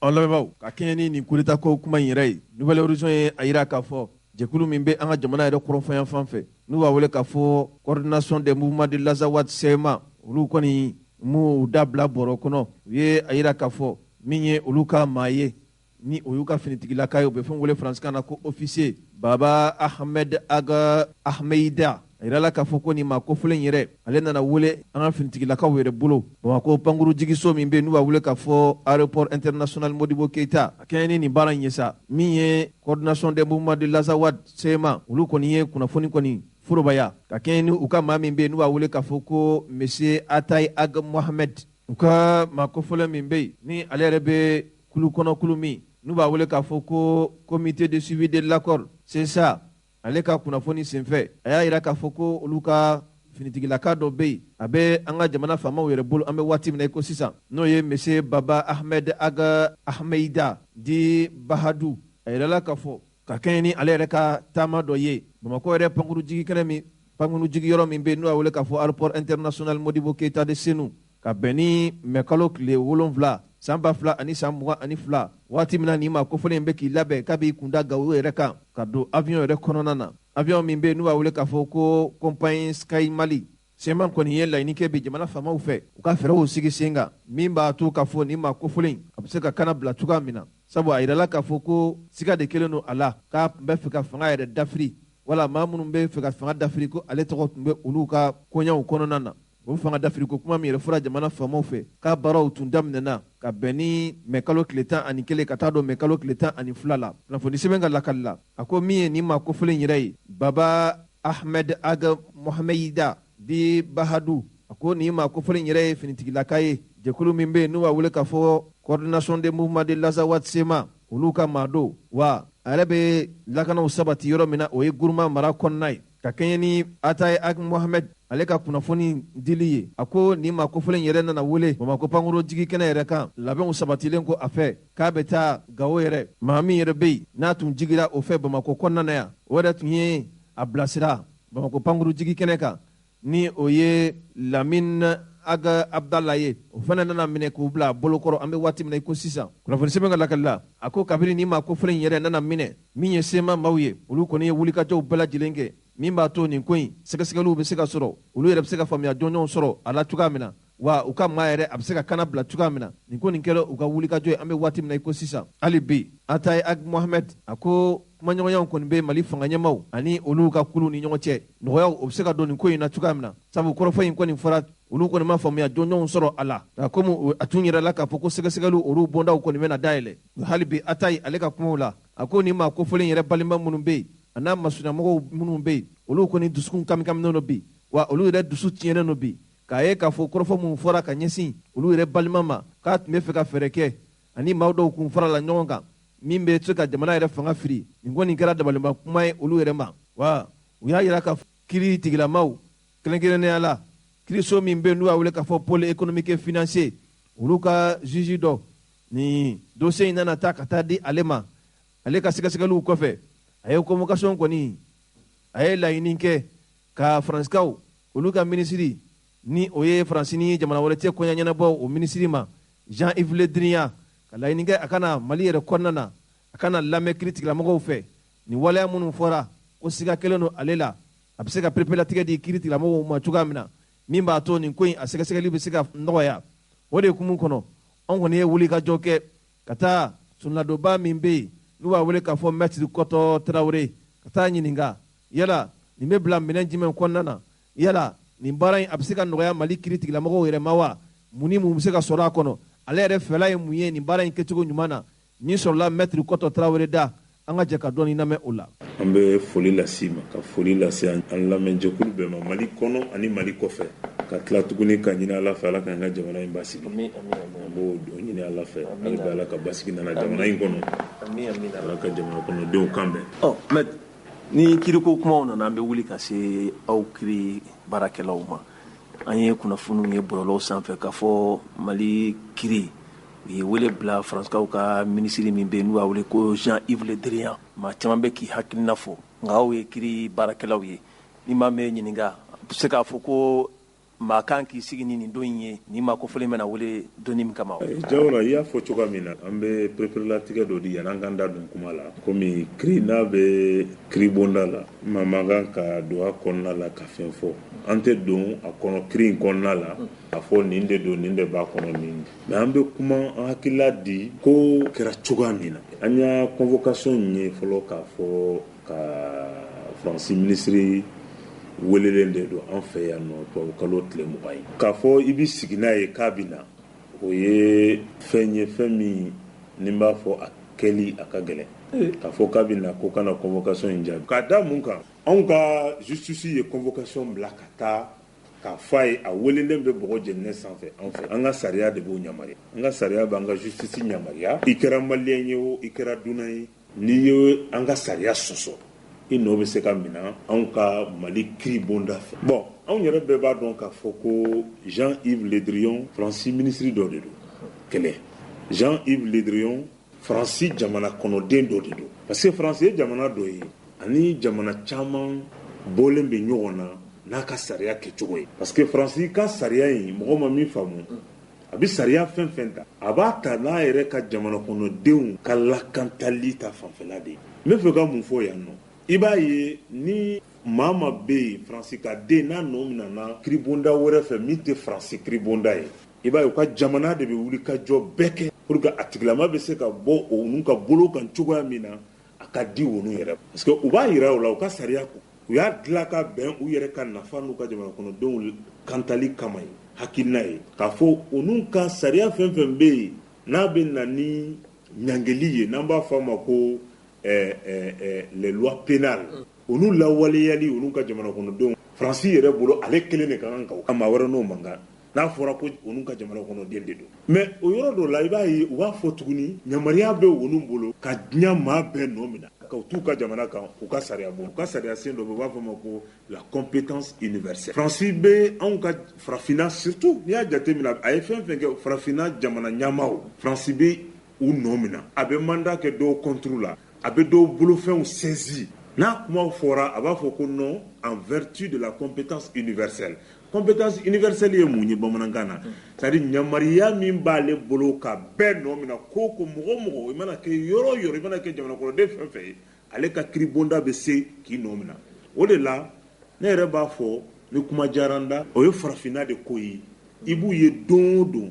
an lamɛnbaaw ka kɛɲɛ ni nin coup d'état ko kuma in yɛrɛ ye Nouvelle Horizon ye a yira k'a fɔ jɛkulu min bɛ an ka jamana yɛrɛ kɔrɔnfɛn fan fɛ n'u b'a wele k'a fɔ coordination des mouvements de l'Azawad CMA olu kɔni m'u dabila bɔrɔ kɔnɔ u ye a yira k'a fɔ min ye olu ka maa ye ni o y'u ka finitigilaka ye u bɛ fɛn wele faransikan na ko officier Baba Ahmed Aga Ahmeida a yirala k'a fɔ ko nin maa kofɔlen yɛrɛ ale nana wele an ka finitigilakaw yɛrɛ bolo Bamako pankuru jigiso min bɛ yen n'u b'a wele k'a fɔ aéroport international Modibo Keita a kɛɲɛ ni nin baara in ye sa min ye coordination des mouvements de l'Azawad CMA olu kɔni ye kunnafoni kɔni furubaya ka kɛɲɛ ni u ka maa min bɛ yen n'u b'a wele k'a fɔ ko monsieur Atayi Ag Mohamed u ka maa kofɔlen min bɛ yen ni ale yɛrɛ bɛ kulu kɔnɔ kulu min n'u b'a wele k'a fɔ ko comité de suivi de l'accord c'est ça ale ka kunnafoni senfɛ a y'a yira k'a fɔ ko olu ka finitigilaka dɔ bɛ yen a bɛ an ka jamana faamaw yɛrɛ bolo an bɛ waati min na i ko sisan n'o ye monsieur Baba Ahmed Aga Ahmeida di Bahadu a yirala k'a fɔ ka kɛɲɛ ni ale yɛrɛ ka taama dɔ ye Bamako yɛrɛ pankuru jigi yɔrɔ min bɛ yen n'u y'a wele k'a fɔ aéroport international Modibo Keita de Senu ka bɛn ni mɛkalo tile 7 san 2022 waati min na nin ma kofɔlen in bɛ k'i labɛn k'a b'i kunda Gawo yɛrɛ kan ka don avion yɛrɛ kɔnɔna na avion min bɛ yen n'u b'a wele k'a fɔ ko compagnie Sky Mali sɛman kɔni ye laɲini kɛ bi jamana faamaw fɛ u ka fɛɛrɛw sigi sen kan min b'a to k'a fɔ nin ma kofɔlen a bɛ se ka kana bila cogoya min na sabu a yirala k'a fɔ ko siga de kelen don a la k'a tun bɛ fɛ ka fanga yɛrɛ dafiri wala maa minnu bɛ fɛ ka fanga dafiri ko ale tɔgɔ tun bɛ olu ka koɲɛw kɔnɔna na o fanga dafiri ko kuma min yɛrɛ fɔra jamana faamaw fɛ k'a baaraw tun daminɛna ka bɛn ni mɛkalo tile 11 ka taa don mɛkalo tile 12 la kunnafoni sɛbɛn ka lakali la a ko min ye nin maa kofɔlen yɛrɛ ye Baba Ahmed Aga Mohameida di Bahadu a ko nin maa kofɔlen yɛrɛ ye finitigilaka ye jɛkulu min bɛ yen n'u b'a wele k'a fɔ coordination des mouvements de l'Azawad CMA olu ka maa don wa a yɛrɛ bɛ lakanaw sabati yɔrɔ min na o ye Guruma mara kɔnɔna ye ka kɛɲɛ ni Atayi Ag Mohamed ale ka kunnafoni dili ye a ko nin maa kofɔlen yɛrɛ nana wele Bamako pankuru jigi kɛnɛ yɛrɛ kan labɛnw sabatilen ko a fɛ k'a bɛ taa Gawo yɛrɛ maa min yɛrɛ bɛ yen n'a tun jigira o fɛ Bamako kɔnɔna yan o yɛrɛ tun ye a bilasira Bamako pankuru jigi kɛnɛ kan ni o ye Lamine Aga Abdallah ye o fana nana minɛ k'u bila bolokɔrɔ an bɛ waati min na i ko sisan kunnafoni sɛbɛn ka lakali la a ko kabini nin maa kofɔlen yɛrɛ nana minɛ min ye sema maaw ye olu kɔni ye wulikajɔw bɛɛ lajɛlen kɛ min b'a to nin ko in sɛgɛsɛgɛliw bɛ se ka sɔrɔ olu yɛrɛ bɛ se ka faamuya jɔnjɔnw sɔrɔ a la cogoya min na wa u ka maa yɛrɛ a bɛ se ka kana bila cogoya min na nin ko nin kɛra u ka wulikajɔ ye an bɛ waati min na i ko sisan hali bi Atayi Ag Mohamed a ko kuma ɲɔgɔnyaw kɔni bɛ Mali fanga ɲɛmaw ani olu ka kulu ni ɲɔgɔn cɛ nɔgɔyaw o bɛ se ka don nin ko in na cogoya min na sabu kɔrɔfɔ in kɔni fɔra olu kɔni ma faamuya jɔnjɔnw sɔrɔ a la nka komi a tun yɛrɛ la k'a fɔ ko sɛgɛsɛgɛliw olu bondaw kɔni bɛna dayɛlɛ hali bi Atayi ale ka kumaw la a ko nin maa kofɔlen yɛrɛ balima minnu bɛ yen a n'a masuɲamɔgɔw minnu bɛ yen olu kɔni dusukun kamikaminɛ don bi wa olu yɛrɛ dusu tiɲɛnen don bi k'a ye k'a fɔ kɔrɔfɔ minnu fɔra ka ɲɛsin olu yɛrɛ balima ma k'a tun bɛ fɛ ka fɛɛrɛ kɛ ani maa dɔw kun fara la ɲɔgɔn kan min bɛ se ka jamana yɛrɛ fanga firi nin kɔni kɛra dabaliban kuma ye olu yɛrɛ ma wa u y'a jira ka kiiri tigilamaw kɛrɛnkɛrɛnnenya la kiiriso min bɛ n'u y'a wele k'a fɔ pôle économique et financier olu ka juge dɔ nin dossier in nana taa ka taa di ale ma ale ka sɛgɛsɛgɛliw kɔfɛ a ye convocation kɔni a ye laɲini kɛ ka faransikaw olu ka minisiri ni o ye faransi ni jamana wɛrɛ cɛ kɔɲa ɲɛnabɔ o minisiri ma Jean-Yves Le Drian ka laɲini kɛ a kana Mali yɛrɛ kɔnɔna na a kana lamɛn kiiri tigilamɔgɔw fɛ nin waleya minnu fɔra ko siga kelen don ale la a bɛ se ka perepelatigɛ di kiiri tigilamɔgɔw ma cogoya min na min b'a to nin ko in a sɛgɛsɛgɛli bɛ se ka nɔgɔya o de hukumu kɔnɔ anw kɔni ye wulikajɔ kɛ ka taa sunladonba min bɛ yen n'u b'a wele k'a fɔ Maître Kɔtɔ Tarawele ka taa ɲininka yala nin bɛ bila minɛn jumɛn kɔnɔna na yala nin baara in a bɛ se ka nɔgɔya Mali kiiri tigilamɔgɔw yɛrɛ ma wa mun ni mun bɛ se ka sɔrɔ a kɔnɔ ale yɛrɛ fɛla ye mun ye nin baara in kɛcogo ɲuman na min sɔrɔla Maître Kɔtɔ Tarawele da an ka jɛ ka dɔɔni lamɛn o la. An bɛ foli lase ma ka foli lase an lamɛnjɛkulu bɛɛ ma Mali kɔnɔ ani Mali kɔfɛ ka tila tuguni ka ɲini Ala fɛ Ala ka an ka jamana in basigi. An b'o ɲini Ala fɛ hali bi Ala ka basigi nana jamana in kɔnɔ. Ala ka jamana kɔnɔdenw kan bɛn. Maître, ni kiiriko kumaw nana an bɛ wuli ka se aw kiiri baarakɛlaw ma an ye kunnafoniw ye bɔlɔlɔw sanfɛ k'a fɔ Mali kiiri u ye wele bila faranskaw ka minisiri min bɛ yen n'u y'a wele ko Jean-Yves Le Drian maa caman bɛ k'i hakilina fɔ nka aw ye kiiri baarakɛlaw ye ni maa min ɲininka a bɛ se k'a fɔ ko maa kan k'i sigi ni nin don in ye ni maa kofɔlen bɛna wele donni min kama. Jawara i y'a fɔ cogoya min na an bɛ perepelatigɛ dɔ di yan an k'an da don kuma la komi kiiri n'a bɛ kiiri bonda la maa man kan ka don a kɔnɔna la ka fɛn fɔ an tɛ don a kɔnɔ kiiri in kɔnɔna la a fɔ nin de don nin de b'a kɔnɔ nin mais an bɛ kuma an hakilila di ko kɛra cogoya min na an y'a convocation ye fɔlɔ k'a fɔ ka faransi minisiri welelen de don an fɛ yan nɔ tubabukalo tile 20 ye k'a fɔ i bɛ sigi n'a ye k'a bɛ na o ye fɛn ye fɛn min ni n b'a fɔ a kɛli a ka gɛlɛn k'a fɔ k'a bɛ na ko kana convocation in jaabi k'a da mun kan anw ka justice ye convocation bila ka taa k'a fɔ a ye a welelen bɛ bɔgɔ jeninen sanfɛ an fɛ an ka sariya de b'o yamaruya an ka sariya b'an ka justice yamaruya i kɛra maliyɛn ye o i kɛra dunan ye n'i ye an ka sariya sɔsɔ i nɔ bɛ se ka minɛ anw ka Mali kiiri bonda fɛ bon anw yɛrɛ bɛɛ b'a dɔn k'a fɔ ko Jean-Yves Le Drian Faransi minisiri dɔ de don kɛlɛ Jean-Yves Le Drian Faransi jamana kɔnɔden dɔ de don parce que Faransi ye jamana dɔ ye ani jamana caman bɔlen bɛ ɲɔgɔn na n'a ka sariya kɛcogo ye parce que Faransi ka sariya in mɔgɔ ma min faamu a bɛ sariya fɛn fɛn ta a b'a ta n'a yɛrɛ ka jamana kɔnɔdenw ka lakantali ta fanfɛla de ye n bɛ fɛ ka mun fɔ yan nɔ i b'a ye ni maa ma bɛ yen Faransi ka den n'a nɔ minɛna kiiribonda wɛrɛ fɛ min tɛ Faransi kiiribonda ye i b'a ye u ka jamana de bɛ wuli ka jɔ bɛɛ kɛ pour que a tigilama bɛ se ka bɔ olu ka bolo kan cogoya min na a ka di olu yɛrɛ parce que u b'a yira u la u ka sariya ko u y'a dilan ka bɛn u yɛrɛ ka nafa n'u ka jamana kɔnɔdenw kantali kama ye hakilina ye k'a fɔ olu ka sariya fɛn fɛn bɛ yen n'a bɛ na ni ɲangeli ye n'an b'a fɔ a ma ko les lois pénales olu lawaleyali olu ka jamana kɔnɔdenw Faransi yɛrɛ bolo ale kelen de ka kan ka maa wɛrɛ n'o man kan n'a fɔra ko olu ka jamana kɔnɔden de don mais o yɔrɔ dɔ la i b'a ye u b'a fɔ tuguni yamaruya bɛ olu bolo ka diɲɛ maa bɛɛ nɔ minɛ ka t'u ka jamana kan u ka sariya bolo u ka sariya sen dɔ bɛ u b'a fɔ ma ko la compétence universelle Faransi bɛ anw ka farafinna surtout n'i y'a jateminɛ a ye fɛn fɛn kɛ farafinna jamana ɲɛmaaw Faransi bɛ u nɔ minɛ a bɛ mandat kɛ dɔw contre la a bɛ dɔw bolofɛnw saisi n'a kuma fɔra a b'a fɔ ko non en vertu de la compétence universelle compétence universelle ye mun ye bamanankan na c'est-à-dire yamaruya min b'ale bolo ka bɛɛ nɔ minɛ ko mɔgɔ o mɔgɔ i mana kɛ yɔrɔ o yɔrɔ i mana kɛ jamana kɔnɔden fɛn fɛn ye ale ka kiiri bonda bɛ se k'i nɔ minɛ o de la ne yɛrɛ b'a fɔ ni kuma diyara n da o ye farafinna de ko ye i b'u ye don o don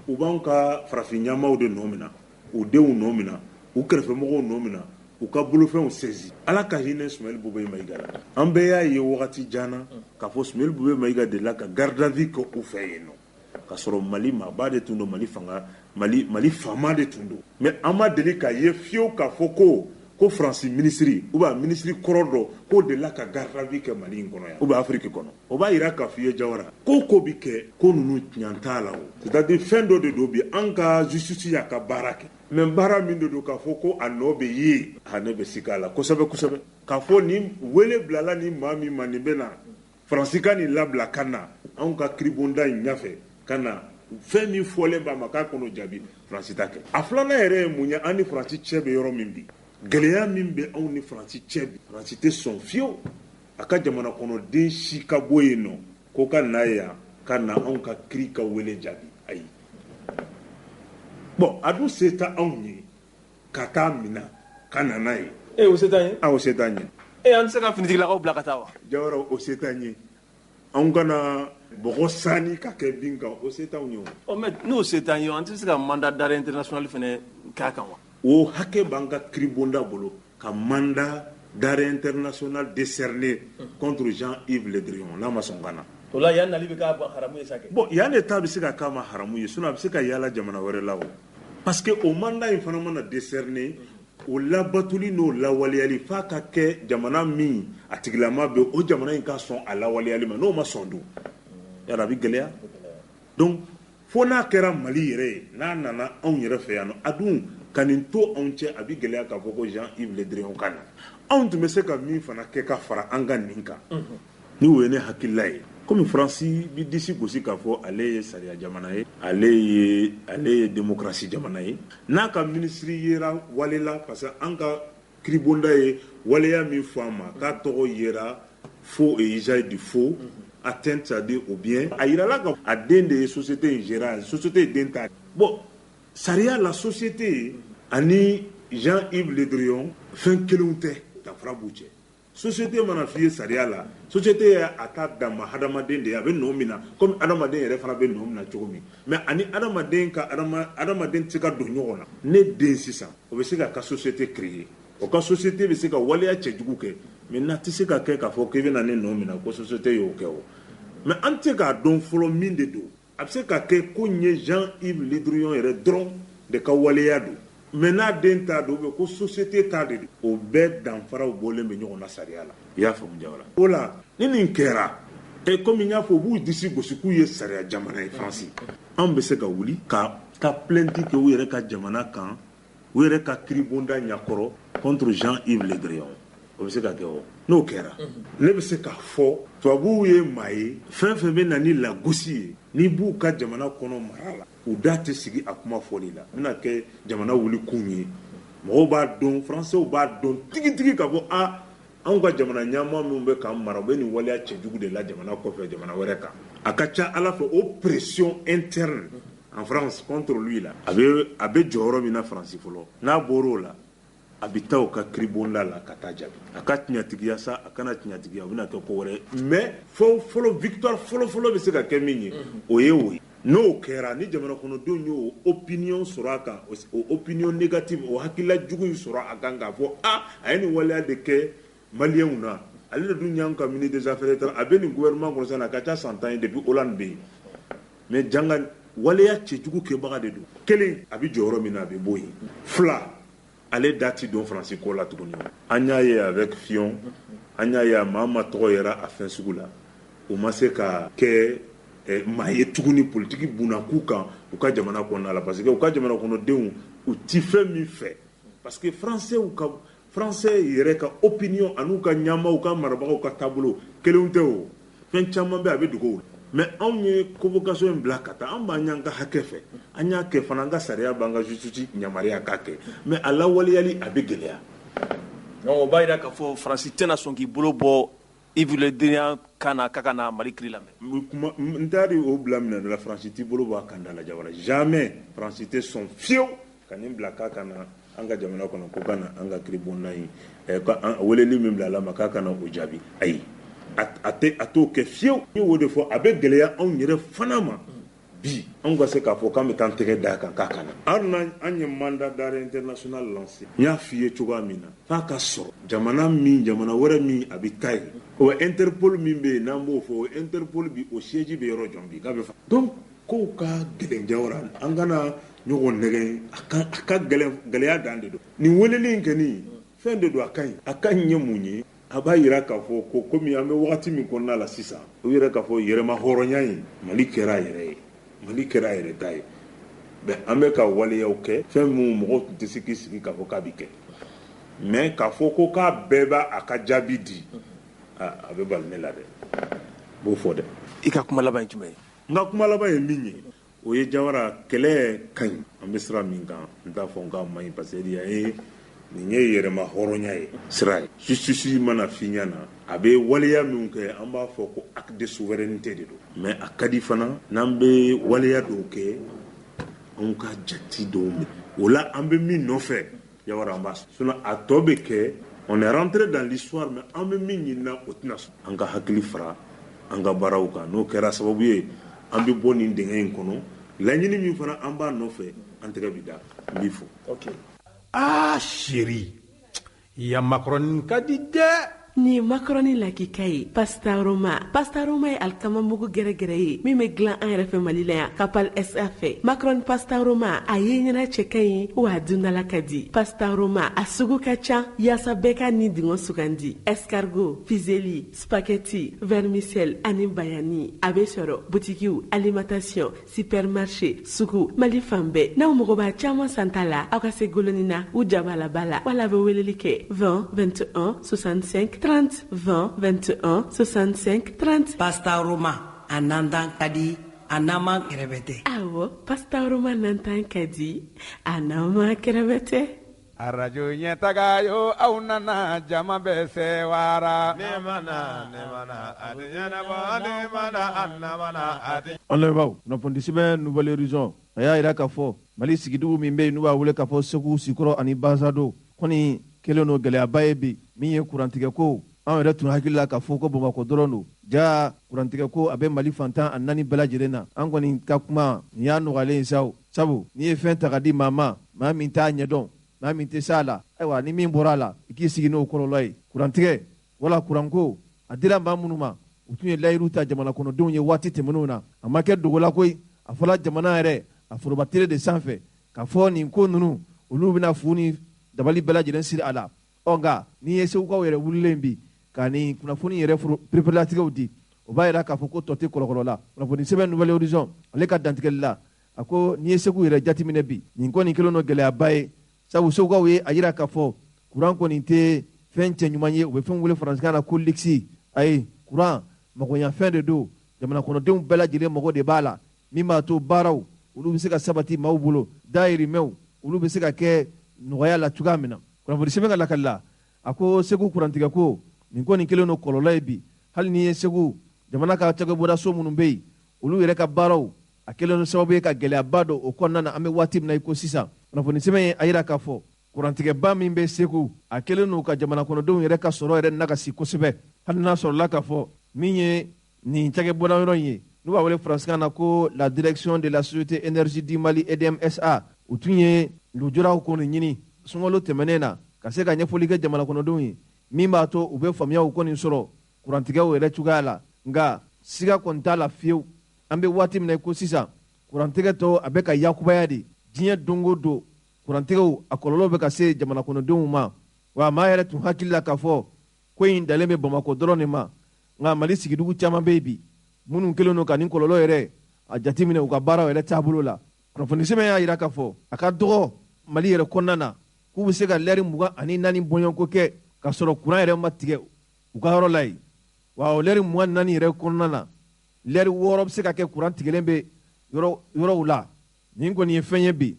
u b'anw ka farafin ɲɛmaaw de nɔ minɛ u denw nɔ minɛ u kɛrɛfɛmɔgɔw nɔ minɛ u ka bolofɛnw saisi ala ka hinɛ Sumahɛl Bobe Mayiga la an bɛɛ y'a ye wagati janna k'a fɔ Sumahɛl Bobe Mayiga delila ka garde à vue kɛ u fɛ yen nɔ k'a sɔrɔ Mali maaba de tun don Mali faama de tun don mais an ma deli k'a ye fiyewu k'a fɔ ko Faransi ministre ou bien ministre kɔrɔ dɔ k'o delila ka garde à vue kɛ Mali in kɔnɔ yan ou bien Afrique kɔnɔ o b'a yira k'a fɔ i ye Jawara ko bi kɛ ko ninnu tiɲɛ t'a la o c'est-à-dire fɛn dɔ de don bi an ka justice y'a ka baara kɛ mais baara min de don k'a fɔ ko a nɔ bɛ ye ne bɛ sika la kosɛbɛ kosɛbɛ k'a fɔ ni wele bilala ni maa min ma nin bɛ na Faransi ka nin labila ka na anw ka kiribonda in ɲɛfɛ ka na fɛn min fɔlen b'a ma k'a kɔnɔ jaabi Faransi ta kɛ a filanan yɛrɛ ye mun ye an ni Faransi cɛ bɛ yɔrɔ min bi gɛlɛya min bɛ anw ni Faransi cɛ bi Faransi tɛ sɔn fiyewu a ka jamana kɔnɔden si ka bɔ yen nɔ ko ka na yan ka na anw ka kiri ka wele jaabi ayi bon a dun se tɛ anw ye ka taa minɛ ka na n'a ye o se t'an ye o se t'an ye an tɛ se ka finitigilakaw bila ka taa wa Jawara o se t'an ye anw kana bɔgɔ sani ka kɛ bin kan o se t'anw ye o mais n'o se t'an ye an tɛ se ka mandat d'arrêt international fɛnɛ k'a kan wa o hakɛ b'an ka kiribonda bolo ka mandat d'arrêt international décerné contre Jean-Yves Le Drian n'a ma sɔn ka na o la yan nali bɛ k'a haramu ye sa kɛ bon yan de ta bɛ se ka k'a ma haramu ye sinon a bɛ se ka yaala jamana wɛrɛ la o parce que o mandat in fana mana décerné o labatuli n'o lawaleyali f'a ka kɛ jamana min a tigilama bɛ o jamana in ka sɔn a lawaleyali ma n'o ma sɔn dun yala a bɛ gɛlɛya donc fo n'a kɛra Mali yɛrɛ ye n'a nana anw yɛrɛ fɛ yan a dun ka nin to anw cɛ a bɛ gɛlɛya k'a fɔ ko Jean-Yves Le Drian ka na anw tun bɛ se ka min fana kɛ ka fara an ka nin kan ni o ye ne hakilila ye komi Faransi bi disi gosi k'a fɔ ale ye sariya jamana ye ale ye démocratie jamana ye n'a ka ministre yera walela parce que an ka kiribonda ye waleya min fɔ an ma k'a tɔgɔ yera faux et usage du faux atteinte c'est-à-dire au bien a yirala ka a den de ye société in gérant société den ta bon sariya la société ani Jean-Yves Le Drian fɛn kelenw tɛ danfara b'u cɛ société mana f'i ye sariya la société ye a ta dama hadamaden de ye a bɛ nɔ min na comme hadamaden yɛrɛ fana bɛ nɔ min na cogo min mais ani hadamaden tɛ se ka don ɲɔgɔn na ne den sisan o bɛ se k'a ka société créer o ka société bɛ se ka waleya cɛjugu kɛ mais n'a tɛ se ka kɛ k'a fɔ k'i bɛ na ne nɔ min na ko société y'o kɛ o mais an tɛ k'a dɔn fɔlɔ min de don a bɛ se ka kɛ ko n ye Jean-Yves Le Drian yɛrɛ dɔrɔn de ka waleya don mais n'a den t'a don ko société t'a de don o bɛɛ danfaraw bɔlen bɛ ɲɔgɔn na sariya la i y'a faamu Jawara o la ni nin kɛra comme n y'a fɔ u b'u disi gosi k'u ye sariya jamana ye Faransi an bɛ se ka wuli ka plainte kɛ u yɛrɛ ka jamana kan u yɛrɛ ka kiribonda ɲakɔrɔ contre Jean-Yves Le Drian o bɛ se ka kɛ o n'o kɛra ne bɛ se k'a fɔ tubabuw ye maa ye fɛn fɛn bɛ na ni lagosi ye n'i b'u ka jamana kɔnɔ mara la u da tɛ sigi a kuma fɔli la bɛna kɛ jamana wulikun ye mɔgɔw b'a dɔn Français b'a dɔn tigitigi ka fɔ anw ka jamana ɲɛmaa minnu bɛ k'an mara u bɛ nin waleya cɛjugu de la jamana kɔfɛ jamana wɛrɛ kan a ka ca Ala fɛ o pression interne en France contre lui la a bɛ jɔyɔrɔ min na Faransi fɔlɔ n'a bɔr'o la a bɛ taa o ka kiribonda la ka taa jaabi a ka tiɲɛtigiya sa a kana tiɲɛtigiya o bɛna kɛ ko wɛrɛ mais fɔlɔ victoire fɔlɔ bɛ se ka kɛ min ye o ye o ye n'o kɛra ni jamana kɔnɔdenw y'o opinion sɔrɔ a kan o opinion négative o hakilila jugu in sɔrɔ a kan k'a fɔ a ye nin waleya de kɛ maliyɛnw na ale de dun y'an ka ministre des affaires étrangères a bɛ nin gouvernement kɔnɔ sisan a ka ca 100 ans ye depuis Hollande bɛ yen mais janga waleya cɛjugu kɛbaga de don kelen a bɛ jɔyɔrɔ min na a bɛ bɔ yen fila ale dati don Faransi ko la tuguni an y'a ye avec Fillon an y'a ye a maa tɔgɔ yɛrɛ a fɛn sugu la o ma se ka kɛ maa ye tuguni politiki bunak'u kan u ka jamana kɔnɔna la parce que u ka jamana kɔnɔdenw u ti fɛn min fɛ parce que français yɛrɛ ka opinion an'u ka ɲɛmaaw u ka marabagaw ka taabolo kelenw tɛ o fɛn caman bɛ a bɛ dogo o la mais anw ye convocation in bila ka taa an b'an y'an ka hakɛ fɛ an y'a kɛ fana an ka sariya b'an ka justice yamaruya k'a kɛ mais a lawaleyali a bɛ gɛlɛya o b'a jira k'a fɔ Faransi tɛna sɔn k'i bolo bɔ Yves Le Drian kan na k'a ka na Mali kiri lamɛn n t'a di o bila minɛ dɔ la Faransi t'i bolo bɔ a kan da la Jawara jamais Faransi tɛ sɔn fiyewu ka nin bila k'a ka na an ka jamana kɔnɔ ko ka na an ka kiribonda in weleli min bila la ma k'a ka na o jaabi ayi a t'o kɛ fiyewu n y'o de fɔ a bɛ gɛlɛya anw yɛrɛ fana ma bi an ka se k'a fɔ k'an bɛ taa tɛgɛ da kan k'a kana hali an ye mandat d'arrêt international lancé n y'a f'i ye cogoya min na f'a ka sɔrɔ jamana wɛrɛ min a bɛ taa yen o Interpol min bɛ yen n'an b'o fɔ Interpol bi o siège bɛ yɔrɔ jɔn bi k'a bɛ fa donc kow ka gɛlɛn Jawara an kana ɲɔgɔn nɛgɛn a ka gɛlɛya dan de don nin weleli in kɔni fɛn de don a ka ɲi ye mun ye a b'a yira k'a fɔ ko komi an bɛ wagati min kɔnɔna la sisan o yɛrɛ k'a fɔ yɛrɛma hɔrɔnya in Mali kɛra a yɛrɛ ye Mali kɛra a yɛrɛ ta ye an bɛ ka waleyaw kɛ fɛn min mɔgɔw tun tɛ se k'i sigi k'a fɔ k'a bɛ kɛ mais k'a fɔ ko k'a bɛɛ b'a a ka jaabi di a bɛ bali ne la dɛ b'o fɔ dɛ. I ka kuma laban ye jumɛn ye? N ka kuma laban ye min ye o ye Jawara kɛlɛ ka ɲi an bɛ sira min kan n t'a fɔ n k'a ma ɲi parce que nin ye yɛrɛma hɔrɔnya ye sira ye justice mana f'i ɲɛna a bɛ waleya min kɛ an b'a fɔ ko acte de souveraineté de don mais a ka di fana n'an bɛ waleya dɔw kɛ anw ka jate dɔw minɛ o la an bɛ min nɔfɛ Jawara an b'a sinon a tɔ bɛ kɛ on est rentré dans l'histoire mais an bɛ min ɲinina o tɛna sɔn an ka hakili fara an ka baaraw kan n'o kɛra sababu ye an bɛ bɔ nin dingɛ in kɔnɔ laɲini min fana an b'a nɔfɛ an tɛgɛ bɛ da n b'i fo. Okay. Ah chérie, ya macaroni ka di dɛ. Ni macaroni lakika ye pastaroma ye alikama mugu gɛrɛgɛrɛ ye min bɛ dilan an yɛrɛ fɛ Mali la yan Kapal SA fɛ macaroni pastaroma a ye ɲɛna cɛ ka ɲi wa a dundala ka di pastaroma a sugu ka ca yaasa bɛɛ ka ni dingɛ sugandi escargot fusilli spaghetti vermicelle ani bayani a bɛ sɔrɔ butikiw alimentation supermarché sugu Mali fan bɛɛ n'aw mago b'a caman san ta la aw ka se goloni na u jabala bala wala a bɛ weleli kɛ 20 21 65 30 20 21 65 30. Pasta Roma a nandan ka di a nama kɛrɛbɛtɛ. Awɔ Pasta Roma nandan ka di a nama kɛrɛbɛtɛ. arajo ɲɛtaga yo aw nana jama bɛɛ sɛwara. An lamɛnbaaw kunnafoni sɛbɛn Nouvelle Horizon a y'a jira k'a fɔ Mali sigidugu min bɛ yen n'u b'a wele k'a fɔ Segu Sikɔrɔ ani Bazado kɔni kelen n'o gɛlɛyaba ye bi min ye kurantigɛ ko an yɛrɛ tun hakili la k'a fɔ ko Bamakɔ dɔrɔn don ja kurantigɛ ko a bɛ Mali fantan a 4 bɛɛ lajɛlen na an kɔni ka kuma nin y'a nɔgɔyalen ye sa sabu n'i ye fɛn ta ka di maa ma maa min t'a ɲɛdɔn maa min tɛ s'a la ayiwa ni min bɔra a la i k'i sigi n'o kɔlɔlɔ ye kurantigɛ wala kuranko a dira maa minnu ma u tun ye layiru ta jamana kɔnɔdenw ye waati tɛmɛnenw na a ma kɛ dogola koyi a fɔra jamana yɛrɛ a foroba tele de sanfɛ k'a fɔ nin ko ninnu olu bɛna fu ni dabali bɛɛ lajɛlen siri a la nka n'i ye segukaw yɛrɛ wulilen bi ka nin kunnafoni yɛrɛ pereperelatigɛw di o b'a jira k'a fɔ ko tɔ tɛ kɔlɔkɔlɔ la kunnafoni sɛbɛn Nouvelle Horizon ale ka dantigɛli la a ko n'i ye Segu yɛrɛ jateminɛ bi nin kɔni kelen n'o gɛlɛyaba ye sabu segukaw ye a jira k'a fɔ kuran kɔni tɛ fɛn cɛ ɲuman ye u bɛ fɛn wele faransikan na ko luxe ayi kuran magoɲafɛn de don jamana kɔnɔdenw bɛɛ lajɛlen mago de b'a la min b'a to baaraw olu bɛ se ka sabati maaw bolo dayirimɛw olu bɛ se ka kɛ nɔgɔya la cogoya min na kunnafoni sɛbɛn ka lakali la a ko Segu kurantigɛ ko nin kɔni kelen n'o kɔlɔlɔ ye bi hali n'i ye Segu jamana ka cakɛbɔda so minnu bɛ yen olu yɛrɛ ka baaraw a kelen n'o sababu ye ka gɛlɛyaba don o kɔnɔna na an bɛ waati min na i ko sisan kunnafoni sɛbɛn ye a jira k'a fɔ kurantigɛba min bɛ Segu a kelen n'o ka jamana kɔnɔdenw yɛrɛ ka sɔrɔ yɛrɛ nakasi kosɛbɛ hali n'a sɔrɔla k'a fɔ min ye nin cakɛbɔda yɔrɔ in ye n'u b'a wele faransikan na ko la direction de la société énergie du Mali EDMSA u tun ye lujuraw kɔni ɲini sunkalo tɛmɛnen na ka se ka ɲɛfɔli kɛ jamana kɔnɔdenw ye min b'a to u bɛ faamuyaw kɔni sɔrɔ kurantigɛw yɛrɛ cogoya la nka siga kɔni t'a la fiyewu an bɛ waati min na i ko sisan kurantigɛ tɔ a bɛ ka yakubaya de diɲɛ don o don kurantigɛw a kɔlɔlɔ bɛ ka se jamana kɔnɔdenw ma wa maa yɛrɛ tun hakili la k'a fɔ ko in dalen bɛ Bamakɔ dɔrɔn de ma nka Mali sigidugu caman bɛ yen bi minnu kelen don ka nin kɔlɔlɔ yɛrɛ a jateminɛ u ka baaraw yɛrɛ taabolo la kunnafoni sɛbɛn y'a jira k'a fɔ a ka dɔgɔ Mali yɛrɛ kɔnɔna na k'u bɛ se ka lɛri 24 bɔɲɔgɔnko kɛ k'a sɔrɔ kuran yɛrɛ ma tigɛ u ka yɔrɔ la yen wa o lɛri 24 yɛrɛ kɔnɔna na lɛri 6 bɛ se ka kɛ kuran tigɛlen bɛ yɔrɔw la nin kɔni ye fɛn ye bi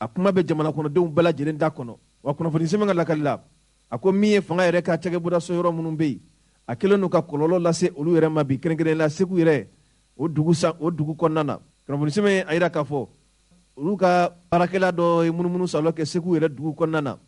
a kuma bɛ jamana kɔnɔdenw bɛɛ lajɛlen da kɔnɔ wa kunnafoni sɛbɛn ka lakali la a ko min ye fanga yɛrɛ ka cakɛbɔda so yɔrɔ minnu bɛ yen a kelen n'u ka kɔlɔlɔ lase olu yɛrɛ ma bi kɛrɛnkɛrɛnnen la Segu yɛrɛ o dugu kɔnɔna na kunnafoni sɛbɛn a jira k'a fɔ olu ka baarakɛla dɔ ye munumunu salɔ kɛ Segu yɛrɛ dugu kɔnɔna na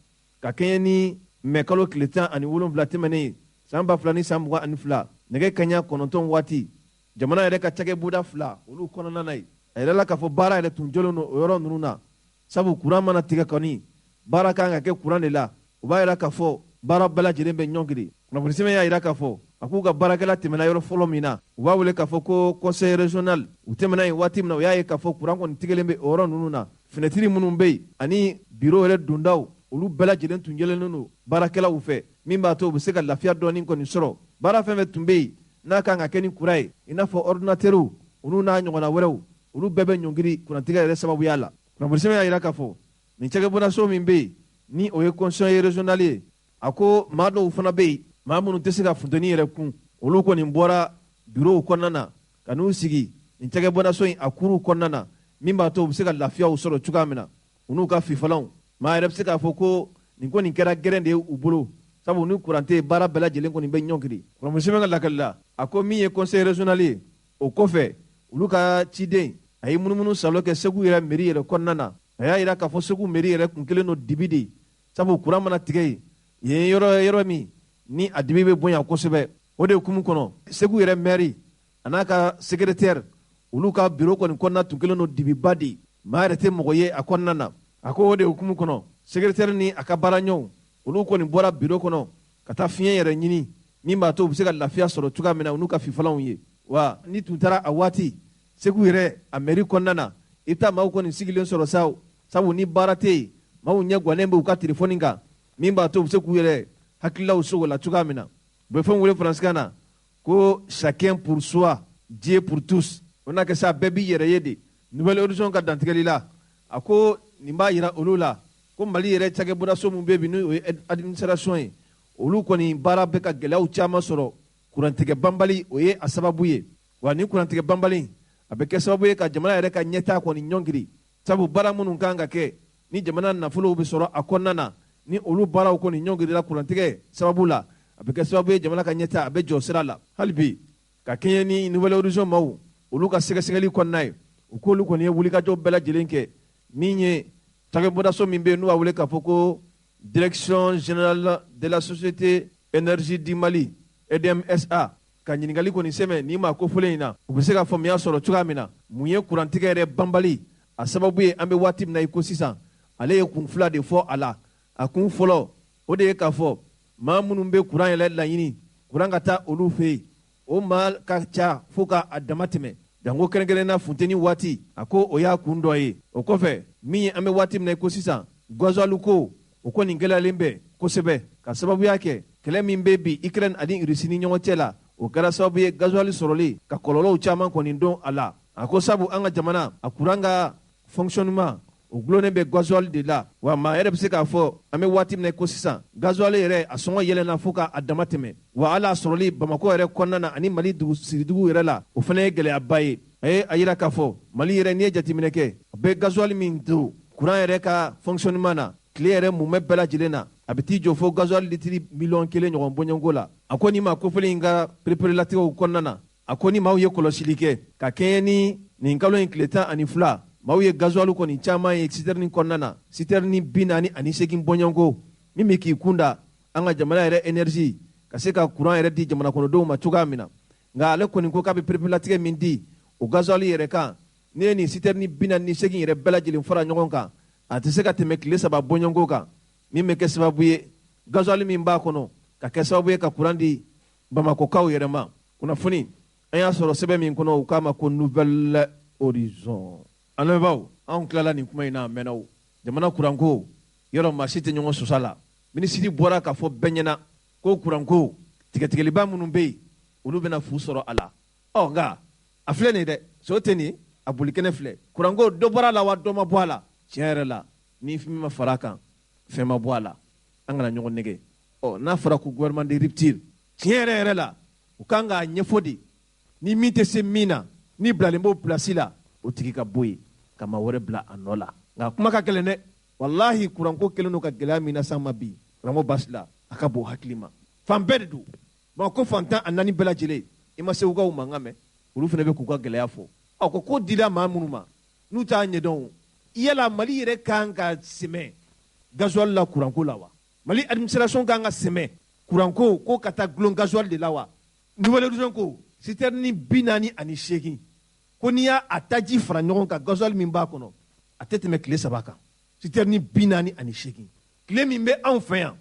ka kɛɲɛ ni mɛ kalo tile 17 tɛmɛnen ye san 2000 ni san 22 nɛgɛ kaɲa 9 waati jamana yɛrɛ ka cakɛbɔda 2 olu kɔnɔna na ye a yɛrɛ la k'a fɔ baara yɛrɛ tun jɔlen don o yɔrɔ ninnu na sabu kuran mana tigɛ kɔni baara kan ka kɛ kuran de la o b'a yɛrɛ k'a fɔ baara bɛɛ lajɛlen bɛ ɲɔngiri kunnafoni sɛbɛn y'a yira k'a fɔ a k'u ka baarakɛla tɛmɛna yɔrɔ fɔlɔ min na u b'a wele k'a fɔ ko conseil régional u tɛmɛna yen waati min na u y'a ye k'a fɔ kuran kɔni tigɛlen bɛ o yɔrɔ ninnu na fenɛtiri minnu bɛ yen ani biro yɛrɛ dondaw olu bɛɛ lajɛlen tun yɛlɛnnen don baarakɛlaw fɛ min b'a to u bɛ se ka lafiya dɔɔni kɔni sɔrɔ baara fɛn fɛn tun bɛ yen n'a kan ka kɛ ni kuran ye i n'a fɔ ordinateur olu n'a ɲɔgɔnna wɛrɛw olu bɛɛ bɛ ɲɔngiri kurantigɛ yɛrɛ sababuya la kunnafoni sɛbɛn y'a yira k'a fɔ nin cakɛbɔnaso min bɛ yen ni o ye conseil régional ye a ko maa dɔw fana bɛ yen maa minnu tɛ se ka funteni yɛrɛ kun olu kɔni bɔra bureau kɔnɔna na ka n'u sigi nin cakɛbɔnaso in a kuruw kɔnɔna na min b'a to u bɛ se ka lafiyaw sɔrɔ cogoya min na u n'u ka fifalanw maa yɛrɛ bɛ se k'a fɔ ko nin kɔni kɛra gɛrɛn de ye u bolo sabu ni kuran tɛ yen baara bɛɛ lajɛlen kɔni bɛ ɲɔngiri kunnafoni sɛbɛn ka lakali la a ko min ye conseil régional ye o kɔfɛ olu ka ciden a ye munumunu salo kɛ segu yɛrɛ mairie yɛrɛ kɔnɔna na a y'a yira k'a fɔ segu mairie yɛrɛ kun kelen don dibi de sabu kuran mana tigɛ yen yɔrɔ min ni a dibi bɛ bonya kosɛbɛ o de hukumu kɔnɔ segu yɛrɛ maire a n'a ka secrétaire olu ka bureau kɔni kɔnɔna tun kelen don dibiba de maa yɛrɛ tɛ mɔgɔ ye a kɔnɔna na a ko o de hukumu kɔnɔ secrétaire ni a ka baara ɲɔgɔnw olu kɔni bɔra bureau kɔnɔ ka taa fiɲɛ yɛrɛ ɲini min b'a to u bɛ se ka lafiya sɔrɔ cogoya min na u n'u ka fifalanw ye wa ni tun taara a waati segu yɛrɛ a mairie kɔnɔna na i bɛ taa maaw kɔni sigilen sɔrɔ sa sabu ni baara tɛ yen maaw ɲɛ guwanen bɛ u ka telefɔni kan min b'a to u bɛ se k'u yɛrɛ hakililaw sogo la cogoya min na u bɛ fɛn wele faransikan na ko chacun pour soi Dieu pour tous o na kɛ sa bɛɛ b'i yɛrɛ ye de nouvelle horizon ka dantigɛli la a ko nin b'a yira olu la ko mali yɛrɛ cakɛbɔdaso min bɛ yen n'o ye administration ye olu kɔni baara bɛ ka gɛlɛyaw caman sɔrɔ kurantigɛ banbali o ye a sababu ye wa ni kurantigɛ banbali a bɛ kɛ sababu ye ka jamana yɛrɛ ka ɲɛtaa kɔni ɲɔngiri sabu baara minnu kan ka kɛ ni jamana nafolow bɛ sɔrɔ a kɔnɔna na ni olu baaraw kɔni ɲɔngirila kurantigɛ sababu la a bɛ kɛ sababu ye jamana ka ɲɛtaa a bɛ jɔ sira la hali bi ka kɛɲɛ ni nouvelle horizon maaw olu ka sɛgɛsɛgɛli kɔnɔna ye u k'olu kɔni ye wulikajɔ bɛɛ lajɛlen kɛ min ye cakɛbɔdaso min bɛ yen n'u b'a wele k'a fɔ ko direction générale de la société énergie du Mali EDMSA ka ɲininkali kɔni sɛmɛ ni ma kofɔlen in na u bɛ se ka faamuya sɔrɔ cogoya min na mun ye kurantigɛ yɛrɛ banbali a sababu ye an bɛ waati min na i ko sisan ale ye kun fila de fɔ a la a kun fɔlɔ o de ye k'a fɔ maa minnu bɛ kuran yɛrɛ laɲini kuran ka taa olu fɛ yen o maa ka ca fo k'a dama tɛmɛ jango kɛrɛnkɛrɛnna funteni waati a ko o y'a kun dɔ ye o kɔfɛ min ye an bɛ waati min na i ko sisan gasoil ko o kɔni gɛlɛyalen bɛ kosɛbɛ ka sababuya kɛ kɛlɛ min bɛ bi Ukraine ani Russie ni ɲɔgɔn cɛ la o kɛra sababu ye gasoil sɔrɔli ka kɔlɔlɔw caman kɔni don a la a ko sabu an ka jamana a kuran ka fonctionnement o gulonnen bɛ gasoil de la wa maa yɛrɛ bɛ se k'a fɔ an bɛ waati min na i ko sisan gasoil yɛrɛ a sɔngɔ yɛlɛnna fo k'a dama tɛmɛ wa hali a sɔrɔli Bamako yɛrɛ kɔnɔna na ani Mali siridugu yɛrɛ la o fana ye gɛlɛyaba ye a ye a yira k'a fɔ Mali yɛrɛ n'i ye jateminɛ kɛ a bɛ gasoil min don kuran yɛrɛ ka fonctionnement na tile yɛrɛ mumɛ bɛɛ lajɛlen na a bɛ t'i jɔ fo gasoil litiri 1,000,000 ɲɔgɔn bɔɲɔgɔnko la a ko ni ma kofɔlen in ka perepere-latigɛw kɔnɔna na a ko ni maaw ye kɔlɔsili kɛ ka kɛɲɛ ni nin kalo in tile 12 maaw ye gasoil kɔni caman ye citerne kɔnɔna na citerne 48 bɔɲɔgɔnko min bɛ k'i kunda an ka jamana yɛrɛ énergie ka se ka kuran yɛrɛ di jamana kɔnɔdenw ma cogoya min na nka ale kɔni ko k'a bɛ perepere-latigɛ min di o gasoil yɛrɛ kan ne ye nin citerne 48 yɛrɛ bɛɛ lajɛlen fara ɲɔgɔn kan a tɛ se ka tɛmɛ tile 3 bɔɲɔgɔnko kan min bɛ kɛ sababu ye gasoil min b'a kɔnɔ ka kɛ sababu ye ka kuran di Bamakokaw yɛrɛ ma kunnafoni an y'a sɔrɔ sɛbɛn min kɔnɔ u k'a ma ko nouvelle horizon an lamɛnbaaw anw tilala nin kuma in na a mɛnna o jamana kuranko yɔrɔ maa si tɛ ɲɔgɔn sɔsɔ la minisiri bɔra k'a fɔ bɛɛ ɲɛna ko kuranko tigɛtigɛliba minnu bɛ yen olu bɛna fu sɔrɔ a la nka a filɛ nin dɛ so tɛ nin a bolikɛnɛ filɛ kuranko dɔ bɔra a la wa dɔ ma bɔ a la tiɲɛ yɛrɛ la ni min ma fara a kan fɛn ma bɔ a la an kana ɲɔgɔn nɛgɛ n'a fɔra ko gouvernement de rupture tiɲɛ yɛrɛ yɛrɛ la u kan k'a ɲɛfɔ de ni min tɛ se min na ni bilalen b'o place la o tigi ka bɔ yen ka maa wɛrɛ bila a nɔ la nka kuma ka gɛlɛn dɛ walahi kuranko kɛlen don ka gɛlɛya min na s'an ma bi karamɔgɔ basi la a ka bon hakili ma fan bɛɛ de don ko fantan a 4 bɛɛ lajɛlen i ma se u ka u mankan mɛn olu fana bɛ k'u ka gɛlɛya fɔ ko dila maa minnu ma n'u t'a ɲɛdɔn yala Mali yɛrɛ kan ka sɛmɛ gasoil la kuranko la wa Mali administration kan ka sɛmɛ kuranko ko ka taa gulon gasoil de la wa nouvelle horizon ko citerne 48 ko n'i y'a taji fara ɲɔgɔn kan gasoil min b'a kɔnɔ a tɛ tɛmɛ tile 3 kan citerne 48 tile min bɛ anw fɛ yan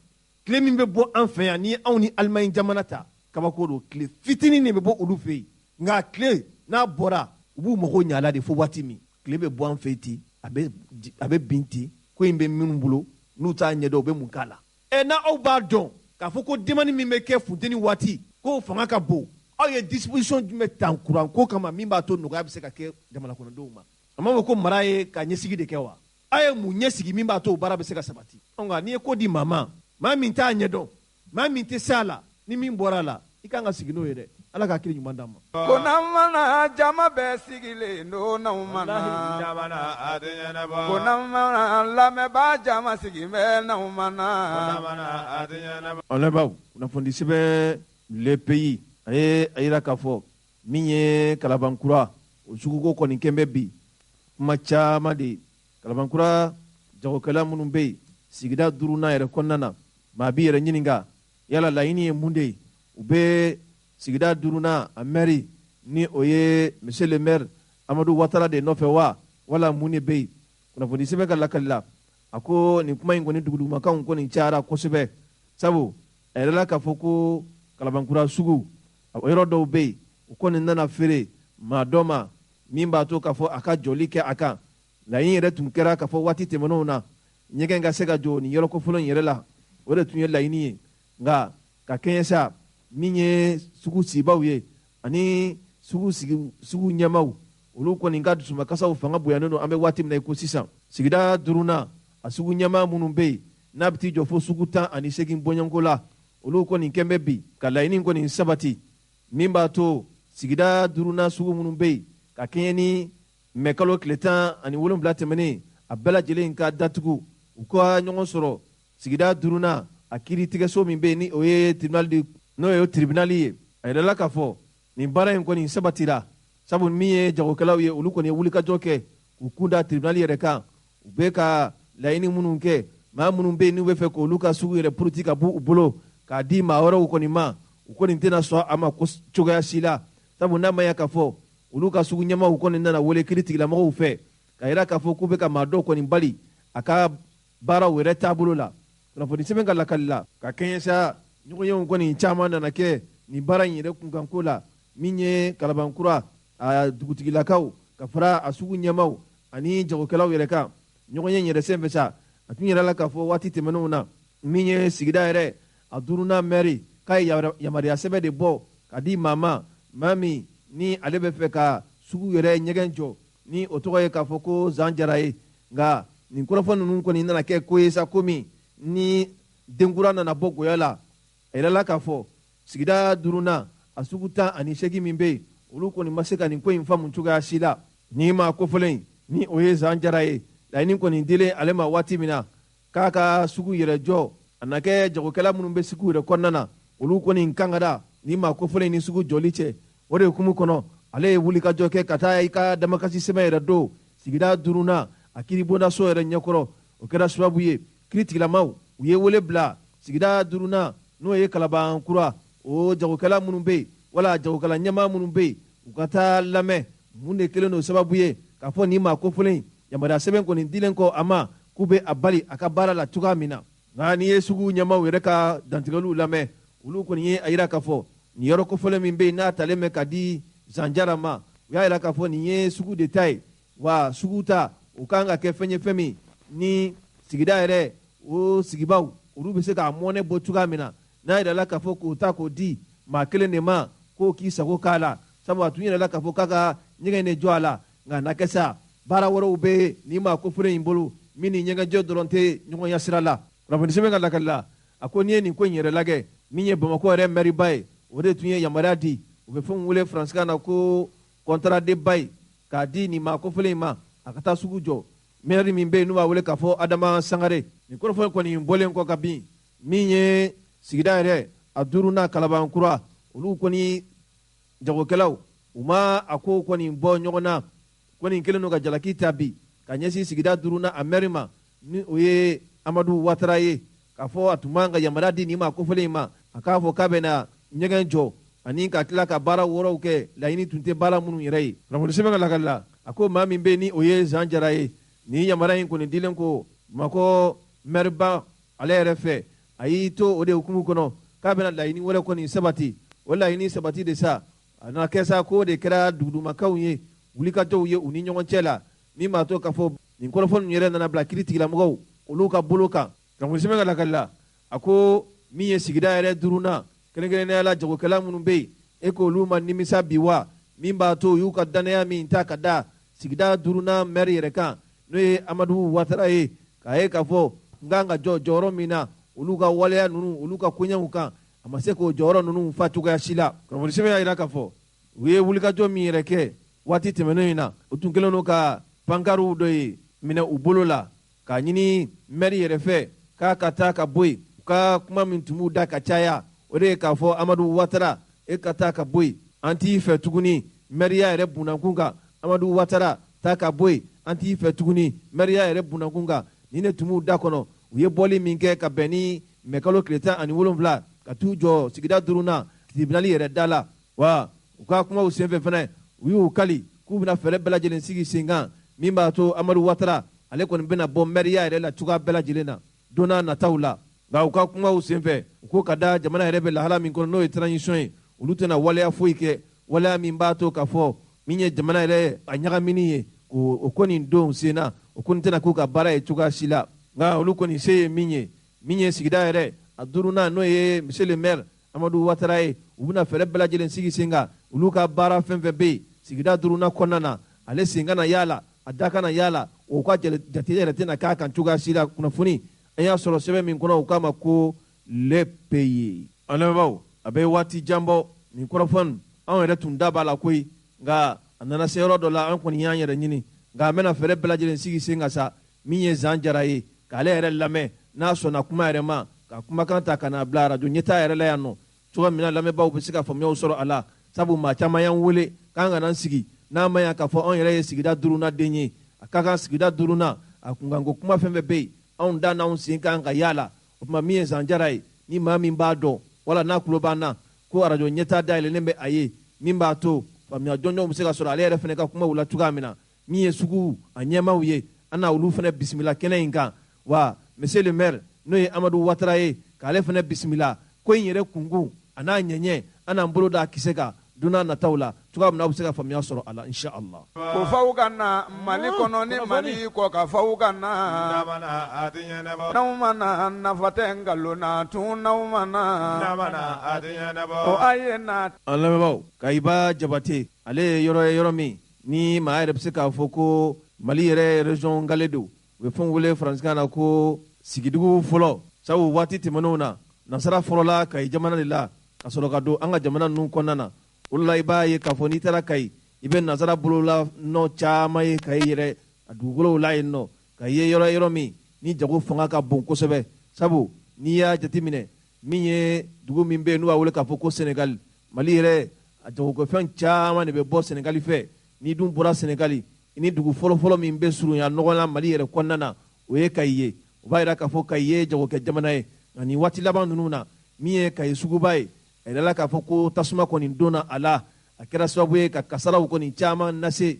tile min bɛ bɔ an fɛ yan n'i ye anw ni Allemagne jamana ta kabako don tile fitinin de bɛ bɔ olu fɛ yen nka tile n'a bɔra u b'u mago ɲa a la de fo waati min tile bɛ bɔ an fɛ ten a bɛ bin ten ko in bɛ minnu bolo n'u t'a ɲɛdɔn u bɛ mun k'a la n'aw b'a dɔn k'a fɔ ko demani min bɛ kɛ funteni waati k'o fanga ka bon aw ye disposition jumɛn ta kuran ko kama min b'a to nɔgɔya bɛ se ka kɛ jamana kɔnɔdenw ma a ma fɔ ko mara ye ka ɲɛsigi de kɛ wa aw ye mun ɲɛsigi min b'a to o baara bɛ se ka sabati nka n'i ye ko di maa min t'a ɲɛdɔn maa min tɛ se a la ni min bɔra a la i kan ka sigi n'o ye dɛ ala ka hakili ɲuman d'an ma. ko n'an mana jama bɛɛ sigilen don n'anw mana ko n'an mana lamɛnbaa jama sigilen bɛ n'anw mana. an lamɛnbaaw kunnafoni sɛbɛn le pays a yira k'a fɔ min ye kalabankura o suguko kɔni kɛn bɛ bi kuma caman de kalabankura jagokɛla minnu bɛ yen sigida 5nan yɛrɛ kɔnɔna na maa b'i yɛrɛ ɲininka yala laɲini ye mun de ye u bɛ sigida 5nan a maire ni o ye monsieur le maire Amadou Ouattara de nɔfɛ wa wala mun de bɛ yen kunnafoni sɛbɛn ka lakali la a ko nin kuma in kɔni dugudugumakanw kɔni cayara kosɛbɛ sabu a yɛrɛ la k'a fɔ ko kalabankura sugu o yɔrɔ dɔw bɛ yen u kɔni nana feere maa dɔ ma min b'a to k'a fɔ a ka jɔli kɛ a kan laɲini yɛrɛ tun kɛra k'a fɔ waati tɛmɛnenw na ɲɛgɛn ka se ka jɔ nin yɔrɔ kɔfɔlɔ in yɛrɛ la o de tun ye laɲini ye nka ka kɛɲɛ sa min ye sugu sibaw ye ani sugu ɲɛmaw olu kɔni ka dusumakasaw fanga bonyanen don an bɛ waati min na i ko sisan sigida 5nan a sugu ɲɛma minnu bɛ yen n'a bɛ t'i jɔ fo sugu 18 bɔɲɔnko la olu kɔni kɛn bɛ bi ka laɲini kɔni sabati min b'a to sigida 5nan sugu minnu bɛ yen ka kɛɲɛ ni mɛkalo tile 17 tɛmɛnen a bɛɛ lajɛlen ka datugu u ka ɲɔgɔn sɔrɔ sigida 5nan a kiiritigɛso min bɛ yen ni o ye tribunal ye a yɛrɛla k'a fɔ nin baara in kɔni sabatira sabu min ye jagokɛlaw ye olu kɔni ye wulikajɔ kɛ k'u kun da tribunal yɛrɛ kan u bɛ ka laɲini minnu kɛ maa minnu bɛ yen n'u bɛ fɛ k'olu ka sugu yɛrɛ puruti ka b'u bolo k'a di maa wɛrɛw kɔni ma u kɔni tɛna sɔn a ma cogoya si la sabu n'a ma ɲɛ k'a fɔ olu ka sugu ɲɛmaaw kɔni nana wele kiiritigilamɔgɔw fɛ k'a yira k'a fɔ k'u bɛ ka maa dɔw kɔni bali a ka baaraw yɛrɛ taabolo la kunnafoni sɛbɛn ka lakali la ka kɛɲɛ sa ɲɔgɔnyew kɔni caman nana kɛ nin baara in yɛrɛ kunkanko la min ye kalabankura a dugutigilakaw ka fara a sugu ɲɛmaaw ani jagokɛlaw yɛrɛ kan ɲɔgɔnye yɛrɛ sen fɛ sa a tun yɛrɛ la k'a fɔ waati tɛmɛnenw na min ye sigida yɛrɛ a 5nan maire k'a ye yamaruya sɛbɛn de bɔ ka di maa min ni ale bɛ fɛ ka sugu yɛrɛ ɲɛgɛn jɔ ni o tɔgɔ ye k'a fɔ ko Zan Jara ye nka nin kɔrɔfɔ ninnu kɔni nana kɛ ko ye sa komi ni denkura nana bɔ goya la a yɛrɛ la k'a fɔ sigida 5nan a sugu 18 min bɛ yen olu kɔni ma se ka nin ko in faamu cogoya si la ni ma kofɔlen ni o ye Zan Jara ye laɲini kɔni dilen ale ma waati min na k'a ka sugu yɛrɛ jɔ a na kɛ jagokɛla minnu bɛ sugu yɛrɛ kɔnɔna na olu kɔni kan ka da ni ma kofɔlen ni sugu jɔli cɛ o de hukumu kɔnɔ ale ye wulikajɔ kɛ ka taa i ka damakasi sɛbɛn yɛrɛ don sigida 5nan a kiiribondaso yɛrɛ ɲɛkɔrɔ o kɛra sababu ye kiiritigilamaw u ye wele bila sigida 5nan n'o ye kalabankura o jagokɛla minnu bɛ yen wala jagokɛla ɲɛmaa minnu bɛ yen u ka taa lamɛn mun de kɛlen don sababu ye k'a fɔ nin maa kofɔlen yamaruya sɛbɛn kɔni dilen kɔ a ma k'u bɛ a bali a ka baara la cogoya min na nka n'i ye sugu ɲɛmaaw yɛrɛ ka dantigɛliw lamɛn olu kɔni ye a yira k'a fɔ nin yɔrɔ kofɔlen min bɛ yen n'a talen bɛ ka di Zan Jara ma u y'a yira k'a fɔ nin ye sugu de ta ye wa sugu ta o kan ka kɛ fɛn ye fɛn min ni sigida yɛrɛ o sigibaw olu bɛ se k'a mɔnɛ bɔ cogoya min na n'a yirala k'a fɔ k'o ta k'o di maa kelen de ma k'o k'i sago k'a la sabu a tun yirala k'a fɔ k'a ka ɲɛgɛn de jɔ a la nka na kɛ sa baara wɛrɛw bɛ yen nin maa kofɔlen in bolo min ni ɲɛgɛnjɔ dɔrɔn tɛ ɲɔgɔn ya sira la kunnafoni sɛbɛn ka lakali la a ko n'i ye nin ko in yɛrɛ lajɛ min ye Bamakɔ yɛrɛ maire ye o de tun ye yamaruya di u bɛ fɛn wele faransikan na ko contrat de bail k'a di nin maa kofɔlen in ma a ka taa sugu jɔ maire min bɛ yen n'u b'a wele k'a fɔ Adama Sangare nin kɔrɔfɔ kɔni bɔlen kɔ ka bin min ye sigida yɛrɛ a 5nan Kalabankura olu kɔni jagokɛlaw u ma a ko kɔni bɔ ɲɔgɔn na kɔni kelen don ka jalaki ta bi ka ɲɛsin sigida 5nan a maire ma ni o ye Amadou Ouattara ye k'a fɔ a tun man ka yamaruya di nin maa kofɔlen in ma a k'a fɔ k'a bɛna ɲɛgɛn jɔ ani ka tila ka baara wɔrɔw kɛ laɲini tun tɛ baara minnu yɛrɛ ye kunnafoni sɛbɛn ka lakali la a ko maa min bɛ ni o ye Zan Jara ye ni yamara in kɔni dilen ko Bamakɔ mɛriba ale yɛrɛ fɛ a y'i to o de hukumu kɔnɔ k'a bɛna laɲini wɛrɛ kɔni sabati o laɲini sabati de sa a nana kɛ sa ko de kɛra dugudumakaw ye wulikajɔw ye u ni ɲɔgɔn cɛ la min b'a to k'a fɔ nin kɔrɔfɔ ninnu yɛrɛ nana bila kiiri tigilamɔgɔw olu ka bolo kan kunnafoni sɛbɛn ka lakali la a ko min ye sigida yɛrɛ duruna kɛrɛnkɛrɛnnenya la jagokɛla minnu bɛ yen e k'olu ma nimisa bi wa min b'a to u y'u ka dannaya min ta ka da sigida duruna mɛri yɛrɛ kan n'o ye Amadu Watara ye k'a ye k'a fɔ n kan ka jɔ jɔyɔrɔ min na olu ka waleya ninnu olu ka koɲɛw kan a ma se k'o jɔyɔrɔ ninnu fa cogoya si la kunnafoni sɛbɛn y'a jira k'a fɔ u ye wulikajɔ min yɛrɛ kɛ waati tɛmɛnen in na u tun kɛlen don ka pankariw dɔ ye minɛ u bolo la k'a ɲini mɛri yɛrɛ fɛ k'a ka taa ka bɔ yen u ka kuma min tun b'u da ka caya o de ye k'a fɔ Amadu Watara e ka taa ka bɔ yen an t'i fɛ tuguni mɛriya yɛrɛ bunakun kan Amadu Watara taa ka bɔ yen an t'i fɛ tuguni mɛriya yɛrɛ bunakun kan ni ne tun b'u da kɔnɔ u ye bɔli min kɛ ka bɛn ni mɛkalo tile 17 ka t'u jɔ sigida duruna tribunali yɛrɛ da la wa u ka kumaw senfɛ fɛnɛ u y'u kali k'u bɛna fɛɛrɛ bɛɛ lajɛlen sigi sen kan min b'a to Amadu Watara ale kɔni bɛna bɔ mɛriya yɛrɛ la cogoya bɛɛ lajɛlen na don n'a nataw la nka u ka kumaw senfɛ u ko ka da jamana yɛrɛ bɛ lahala min kɔnɔ n'o ye transition ye olu tɛna waleya foyi kɛ waleya min b'a to k'a fɔ min ye jamana yɛrɛ a ɲagamini ye o kɔni don sen na o kɔni tɛna k'u ka baara ye cogoya si la nka olu kɔni se ye min ye sigida yɛrɛ a duruna n'o ye monsieur le maire Amadu Watara ye u bɛna fɛɛrɛ bɛɛ lajɛlen sigi sen kan olu ka baara fɛn fɛn bɛ yen sigida duruna kɔnɔna na ale sen kana yaala a da kana yaala o ka jate yɛrɛ tɛna k'a kan cogoya si la kunnafoni an y'a sɔrɔ sɛbɛn min kɔnɔ u k'a ma ko le pays an lamɛnbaaw a bɛ waati jan bɔ nin kɔrɔfɔ anw yɛrɛ tun da b'a la koyi nka a nana se yɔrɔ dɔ la an kɔni y'an yɛrɛ ɲini nka an bɛna fɛɛrɛ bɛɛ lajɛlen sigi sen kan sa min ye Zan Jara ye k'ale yɛrɛ lamɛn n'a sɔnna kuma yɛrɛ ma ka kumakan ta ka n'a bila arajo ɲɛtaa yɛrɛ la yan nɔ cogoya min na lamɛnbaaw bɛ se ka faamuyaw sɔrɔ a la sabu maa caman y'an wele k'an kana n sigi n'a ma ɲɛ k'a fɔ anw yɛrɛ ye sigida duruna den ye a ka kan sigida duruna a kunkanko kuma fɛn fɛn bɛ yen anw da n'anw sen kan ka yaala o tuma min ye Zan Jara ye ni maa min b'a dɔn wala n'a tulo b'an na ko arajo ɲɛtaa dayɛlɛnnen bɛ a ye min b'a to faamuya jɔnjɔnw bɛ se ka sɔrɔ ale yɛrɛ fana ka kumaw la cogoya min na min ye sugu a ɲɛmaaw ye an na olu fana bisimila kɛnɛ in kan wa monsieur le maire n'o ye Amadu Watara ye k'ale fana bisimila ko in yɛrɛ kunkun a n'a ɲɛɲɛ an n'an bolo da kisɛ kan don n'a nataw la cogoya min na aw bɛ se ka faamuya sɔrɔ a la inshallah. ko faw ka na Mali kɔnɔ ni Mali kɔ ka faw ka na n'aw ma na nafa tɛ nkalon na tun n'aw ma na o a ye na. an lamɛnbaaw Kayiba Jabate ale ye yɔrɔ ye yɔrɔ min ni maa yɛrɛ bɛ se k'a fɔ ko Mali yɛrɛ région gale don u bɛ fɛn wele faransikan na ko sigidugu fɔlɔ sabu waati tɛmɛnenw na nasara fɔlɔla Kayi jamana de la ka sɔrɔ ka don an ka jamana ninnu kɔnɔna na o la i b'a ye k'a fɔ n'i taara Kayi i bɛ nasara bolola nɔ caman ye Kayi yɛrɛ a dugukolow la yen nɔ Kayi ye yɔrɔ min ni jago fanga ka bon kosɛbɛ sabu n'i y'a jateminɛ min ye dugu min bɛ yen n'u b'a wele k'a fɔ ko Senegal Mali yɛrɛ a jagokɛfɛn caman de bɛ bɔ Senegal fɛ n'i dun bɔra Senegal ni dugu fɔlɔfɔlɔ min bɛ surunya ɲɔgɔn na Mali yɛrɛ kɔnɔna na o ye Kayi ye o b'a jira k'a fɔ Kayi ye jagokɛ jamana ye nka nin waati laban ninnu na min ye Kayi suguba ye a yɛrɛ la k'a fɔ ko tasuma kɔni donna a la a kɛra sababu ye ka kasaraw kɔni caman lase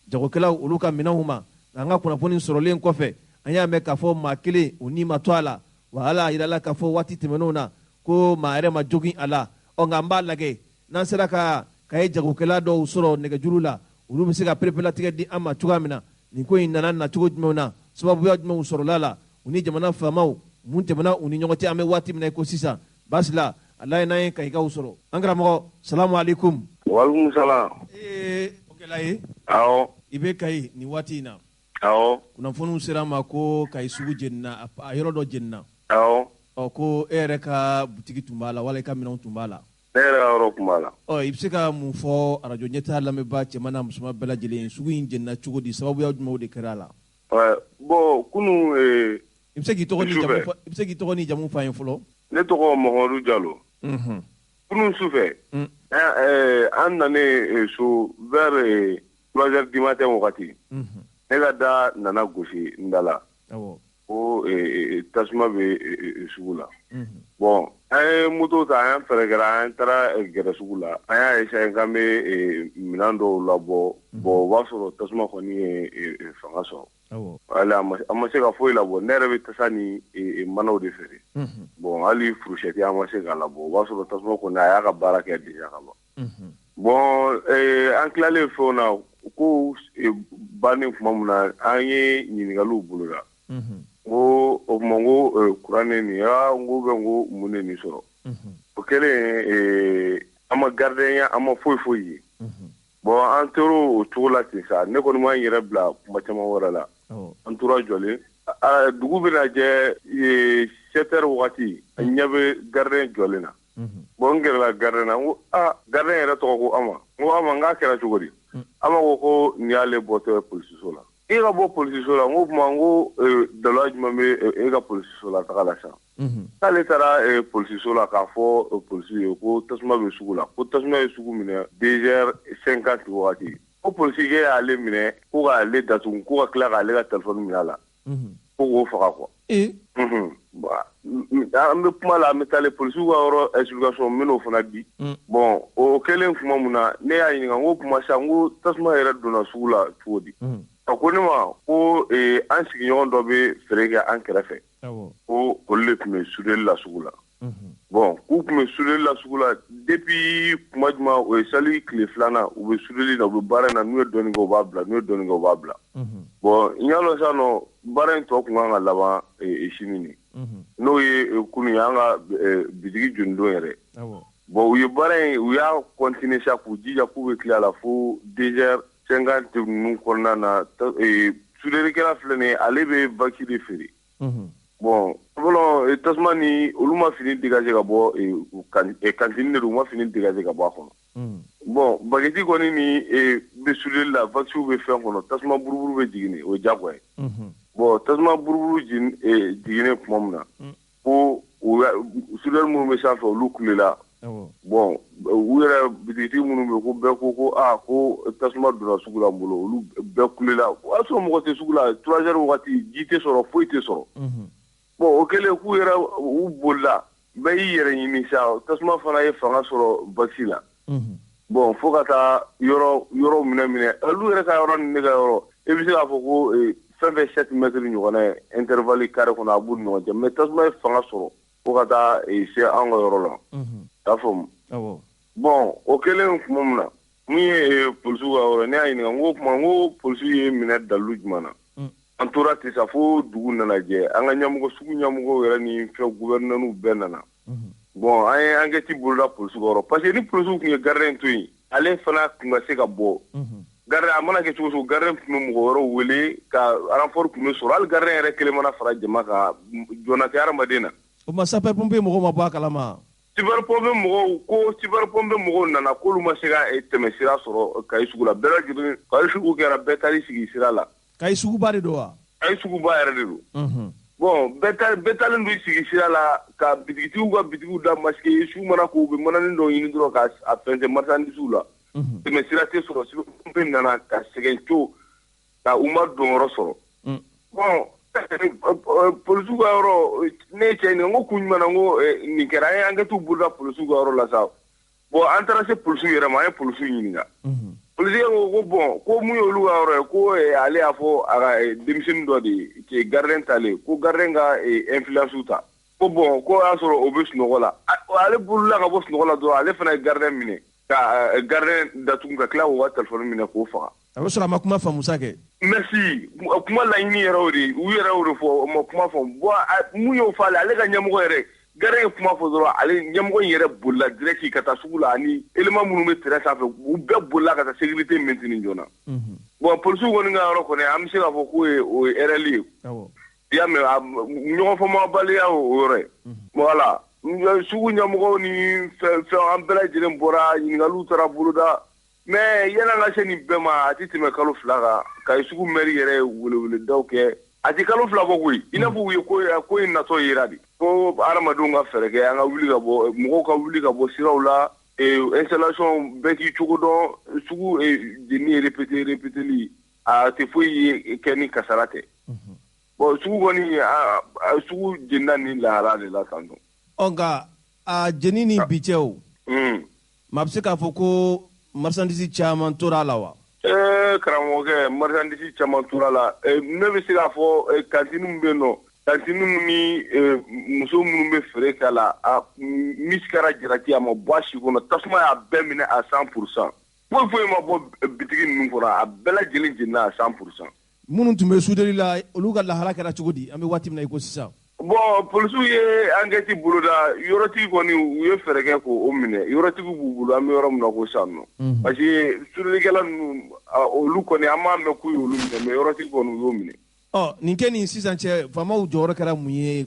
jagokɛlaw olu ka minɛnw ma an ka kunnafoni sɔrɔlen kɔfɛ an y'a mɛn k'a fɔ maa kelen o ni ma to a la wa ala yira la k'a fɔ waati tɛmɛnenw na ko maa yɛrɛ ma jogin a la nka an b'a lajɛ n'an sera ka ye jagokɛla dɔw sɔrɔ nɛgɛjuru la olu bɛ se ka perepelatigɛ di an ma cogoya min na nin ko in nana nacogo jumɛnw na sababuya jumɛnw sɔrɔla la u ni jamana faamaw mun tɛmɛna u ni ɲɔgɔn cɛ an bɛ waati min na i ko sisan baasi la ala ye n'an ye Kayikaw sɔrɔ an karamɔgɔ salamu aleykum. waaleykum salam. o kɛla ye. awɔ. i bɛ Kayi nin waati in na. awɔ. kunnafoniw sera an ma ko Kayi sugu jenina a yɔrɔ dɔ jenina. awɔ. ko e yɛrɛ ka butigi tun b'a la wala i ka minɛnw tun b'a la. ne yɛrɛ ka yɔrɔ tun b'a la. i bɛ se ka mun fɔ arajo ɲɛtaa lamɛnbaa cɛman n'a musoman bɛɛ lajɛlen sugu in jenina cogo di sababuya jumɛnw de kɛra a la. bon kunun. i bɛ se k'i tɔgɔ ni jamu fɔ an ye fɔlɔ. ne tɔgɔ Mamadu Jalo. kunun sufɛ an nanen so vers 3h du matin wagati ne ka da nana gosi n da la ko tasuma bɛ sugu la bon An moto ta an fɛrɛ kɛra an taara gɛrɛ sugu la an y'a essayé k'an bɛ minɛn dɔw labɔ bon o b'a sɔrɔ tasuma kɔni ye fanga sɔrɔ hali an ma se ka foyi labɔ ne yɛrɛ bɛ tasa ni manaw de feere bon hali furushɛti an ma se k'a labɔ o b'a sɔrɔ tasuma kɔni a y'a ka baara kɛ déjà ka ban bon an tilalen fɛnw na ko bannen tuma min na an ye ɲininkaliw boloda o tuma n ko kuranɛ nin n ko bɛ n ko mun de nin sɔrɔ o kɛlen an ma gardien an ma foyi foyi ye bon an tor'o o cogo la ten sa ne kɔni m'an yɛrɛ bila kuma caman wɛrɛ la an tora jɔlen dugu bɛna jɛ 7 heures wagati an ɲɛ bɛ gardien jɔlen na bon n gɛrɛla gardien na n ko gardien yɛrɛ tɔgɔ ko Ama n ko Ama n k'a kɛra cogo di Ama ko nin y'ale bɔtɔ ye polisiso la e ka bɔ polisiso la n ko tuma n ko dalila jumɛn bɛ e ka polisiso la taga la sa k'ale taara polisiso la k'a fɔ polisiw ye ko tasuma bɛ sugu la ko tasuma ye sugu minɛ 2h50 wagati ko polisikɛ y'ale minɛ ko k'ale datugu ko ka tila k'ale ka telefɔni minɛ a la ko k'o faga quoi an bɛ kuma la an bɛ taale polisiw ka yɔrɔ explication n bɛn'o fana di bon o kɛlen kuma min na ne y'a ɲininka n ko kuma sa n ko tasuma yɛrɛ donna sugu la cogo di a ko ne ma ko an sigiɲɔgɔn dɔ bɛ feere kɛ an kɛrɛfɛ ko olu de tun bɛ soudeli la sugu la bon k'u tun bɛ soudeli la sugu la depuis kuma jumɛn o ye sali tile filanan u bɛ soudeli la u bɛ baara in na n'u ye dɔɔnin kɛ u b'a bila n'u ye dɔɔnin kɛ u b'a bila bon n y'a dɔn sisan nɔ baara in tɔ kun kan ka laban sini nin n'o ye kunun ye an ka bitigi jɔni don yɛrɛ bon u ye baara in u y'a continuer sa k'u jija k'u bɛ tila la fo 2h50 ninnu kɔnɔna na soudelilikɛla filɛ nin ye ale bɛ vacci de feere bon fɔlɔ tasuma ni olu ma fini dégager ka bɔ kantine de don u ma fini dégager ka bɔ a kɔnɔ bon baguette kɔni ni bɛ soudeli la vacciw bɛ fɛn kɔnɔ tasuma buruburu bɛ jigin o ye diyagoya ye bon tasuma buruburu jiginnen tuma min na ko soudeur minnu bɛ sanfɛ olu kulela bon u yɛrɛ bitigitigi minnu bɛ ko bɛɛ ko ko tasuma donna sugu la n bolo olu bɛɛ kulela o y'a sɔrɔ mɔgɔ tɛ sugu la 3 heures wagati ji tɛ sɔrɔ foyi tɛ sɔrɔ bon o kɛlen k'u yɛrɛ u bolila bɛɛ y'i yɛrɛ ɲini sa tasuma fana ye fanga sɔrɔ vacci la bon fo ka taa yɔrɔ minɛ olu yɛrɛ ka yɔrɔ ni ne ka yɔrɔ e bɛ se k'a fɔ ko fɛn fɛn 7 mètres ɲɔgɔnna ye intervalle carré kɔnɔ a b'u ni ɲɔgɔn cɛ mais tasuma ye fanga sɔrɔ fo ka taa se an ka yɔrɔ la k'a faamu bon o kɛlen tuma min na mun ye polisiw ka yɔrɔ ne y'a ɲininka n ko polisiw ye minɛ dalilu jumɛn na an tora ten sa fo dugu nana jɛ an ka ɲɛmɔgɔ sugu ɲɛmɔgɔw yɛrɛ ni gouverneur bɛɛ nana bon an ye enquête boloda polisiw ka yɔrɔ parce que ni polisiw tun ye gardien to yen ale fana tun ka se ka bɔ gardien a mana kɛ cogo cogo gardien tun bɛ mɔgɔ wɛrɛw wele ka renfort tun bɛ sɔrɔ hali gardien yɛrɛ kelen mana fara jama kan jɔna tɛ hadamaden na o ma sapeur pompier mɔgɔw ma bɔ a kalama cyber pompier mɔgɔw nana k'olu ma se ka tɛmɛ sira sɔrɔ Kayi sugu la bɛɛ lajɛlen Kayi sugu kɛra bɛɛ taar'i sigi sira la Kayi suguba de don wa Kayi suguba yɛrɛ de don bon bɛɛ taalen don sigi sira la ka bitigitigiw ka bitigiw da masqué su mana ko u bɛ mananin dɔw ɲini dɔrɔn ka fɛnsɛ marchandise la tɛmɛ sira tɛ sɔrɔ cyber pompier nana ka sɛgɛn co ka u ma donyɔrɔ sɔrɔ bon polisiw ka yɔrɔ ne ye cɛ ɲininka n ko kun jumɛn na n ko nin kɛra an ye enquête boloda polisiw ka yɔrɔ la sa bon an taara se polisiw yɛrɛ ma an ye polisiw ɲininka polisiw ko bon ko mun ye olu ka yɔrɔ ye ko ale y'a fɔ a ka denmisɛnnin dɔ de ye gardien talen ko gardien ka influence ta ko bon ko y'a sɔrɔ o bɛ sunɔgɔ la ale bolila ka bɔ sunɔgɔ la dɔrɔn ale fana ye gardien minɛ ka gardien datugu ka tila k'o ka telefɔni minɛ k'o faga a bɛ sɔrɔ a ma kuma faamu sa kɛ merci kuma laɲini yɛrɛ o de u yɛrɛ y'o de fɔ o ma kuma faamu bon mun y'o fɔ ale ka ɲɛmɔgɔ yɛrɛ gardien ye kuma fɔ dɔrɔn ale ɲɛmɔgɔ in yɛrɛ bolila direct ka taa sugu la ani élément minnu bɛ terrain sanfɛ u bɛɛ bolila ka taa sécurité maintenir joona bon polisiw kɔni ka yɔrɔ kɔni an bɛ se k'a fɔ k'o ye RL ye i y'a mɛn ɲɔgɔn faamuyabaliya o yɔrɔ ye voilà sugu ɲɛmɔgɔw ni fɛn an bɛɛ lajɛlen bɔra ɲininkaliw taara boloda mais yan'an ka se nin bɛɛ ma a tɛ tɛmɛ kalo 2 kan Kayi sugu maire yɛrɛ ye weleweledaw kɛ a tɛ kalo 2 bɔ koyi i n'a fɔ u ye ko in natɔ yera de ko adamadenw ka fɛɛrɛ kɛ an ka wuli ka bɔ mɔgɔw ka wuli ka bɔ siraw la installation bɛɛ k'i cogo dɔn sugu jeni ye répételi a tɛ foyi ye kɛ ni kasara tɛ bon sugu kɔni sugu jenina ni lahara de la tan nka a jeni ni bi cɛ o ma a bɛ se k'a fɔ ko marchandise caman tora la wa karamɔgɔkɛ marchandise caman tora la ne bɛ se k'a fɔ kantine min bɛ yen nɔ kantine ni muso minnu bɛ feere k'a la misi kɛra jarati a ma bɔ a si kɔnɔ tasuma y'a bɛɛ minɛ à 100%. foyi foyi ma bɔ bitigi ninnu kɔnɔ a bɛɛ lajɛlen jenina à 100%. minnu tun bɛ souderi la olu ka lahala kɛra cogo di an bɛ waati min na i ko sisan. bon polisiw ye enquête boloda yɔrɔtigi kɔni u ye fɛɛrɛ kɛ k'o minɛ yɔrɔtigi b'u bolo an bɛ yɔrɔ min na ko sisan nɔ parce que souderilikɛla ninnu olu kɔni an m'a mɛn k'u y'olu minɛ mais yɔrɔtigi kɔni u y'o minɛ. nin kɛ nin sisan cɛ faamaw jɔyɔrɔ kɛra mun ye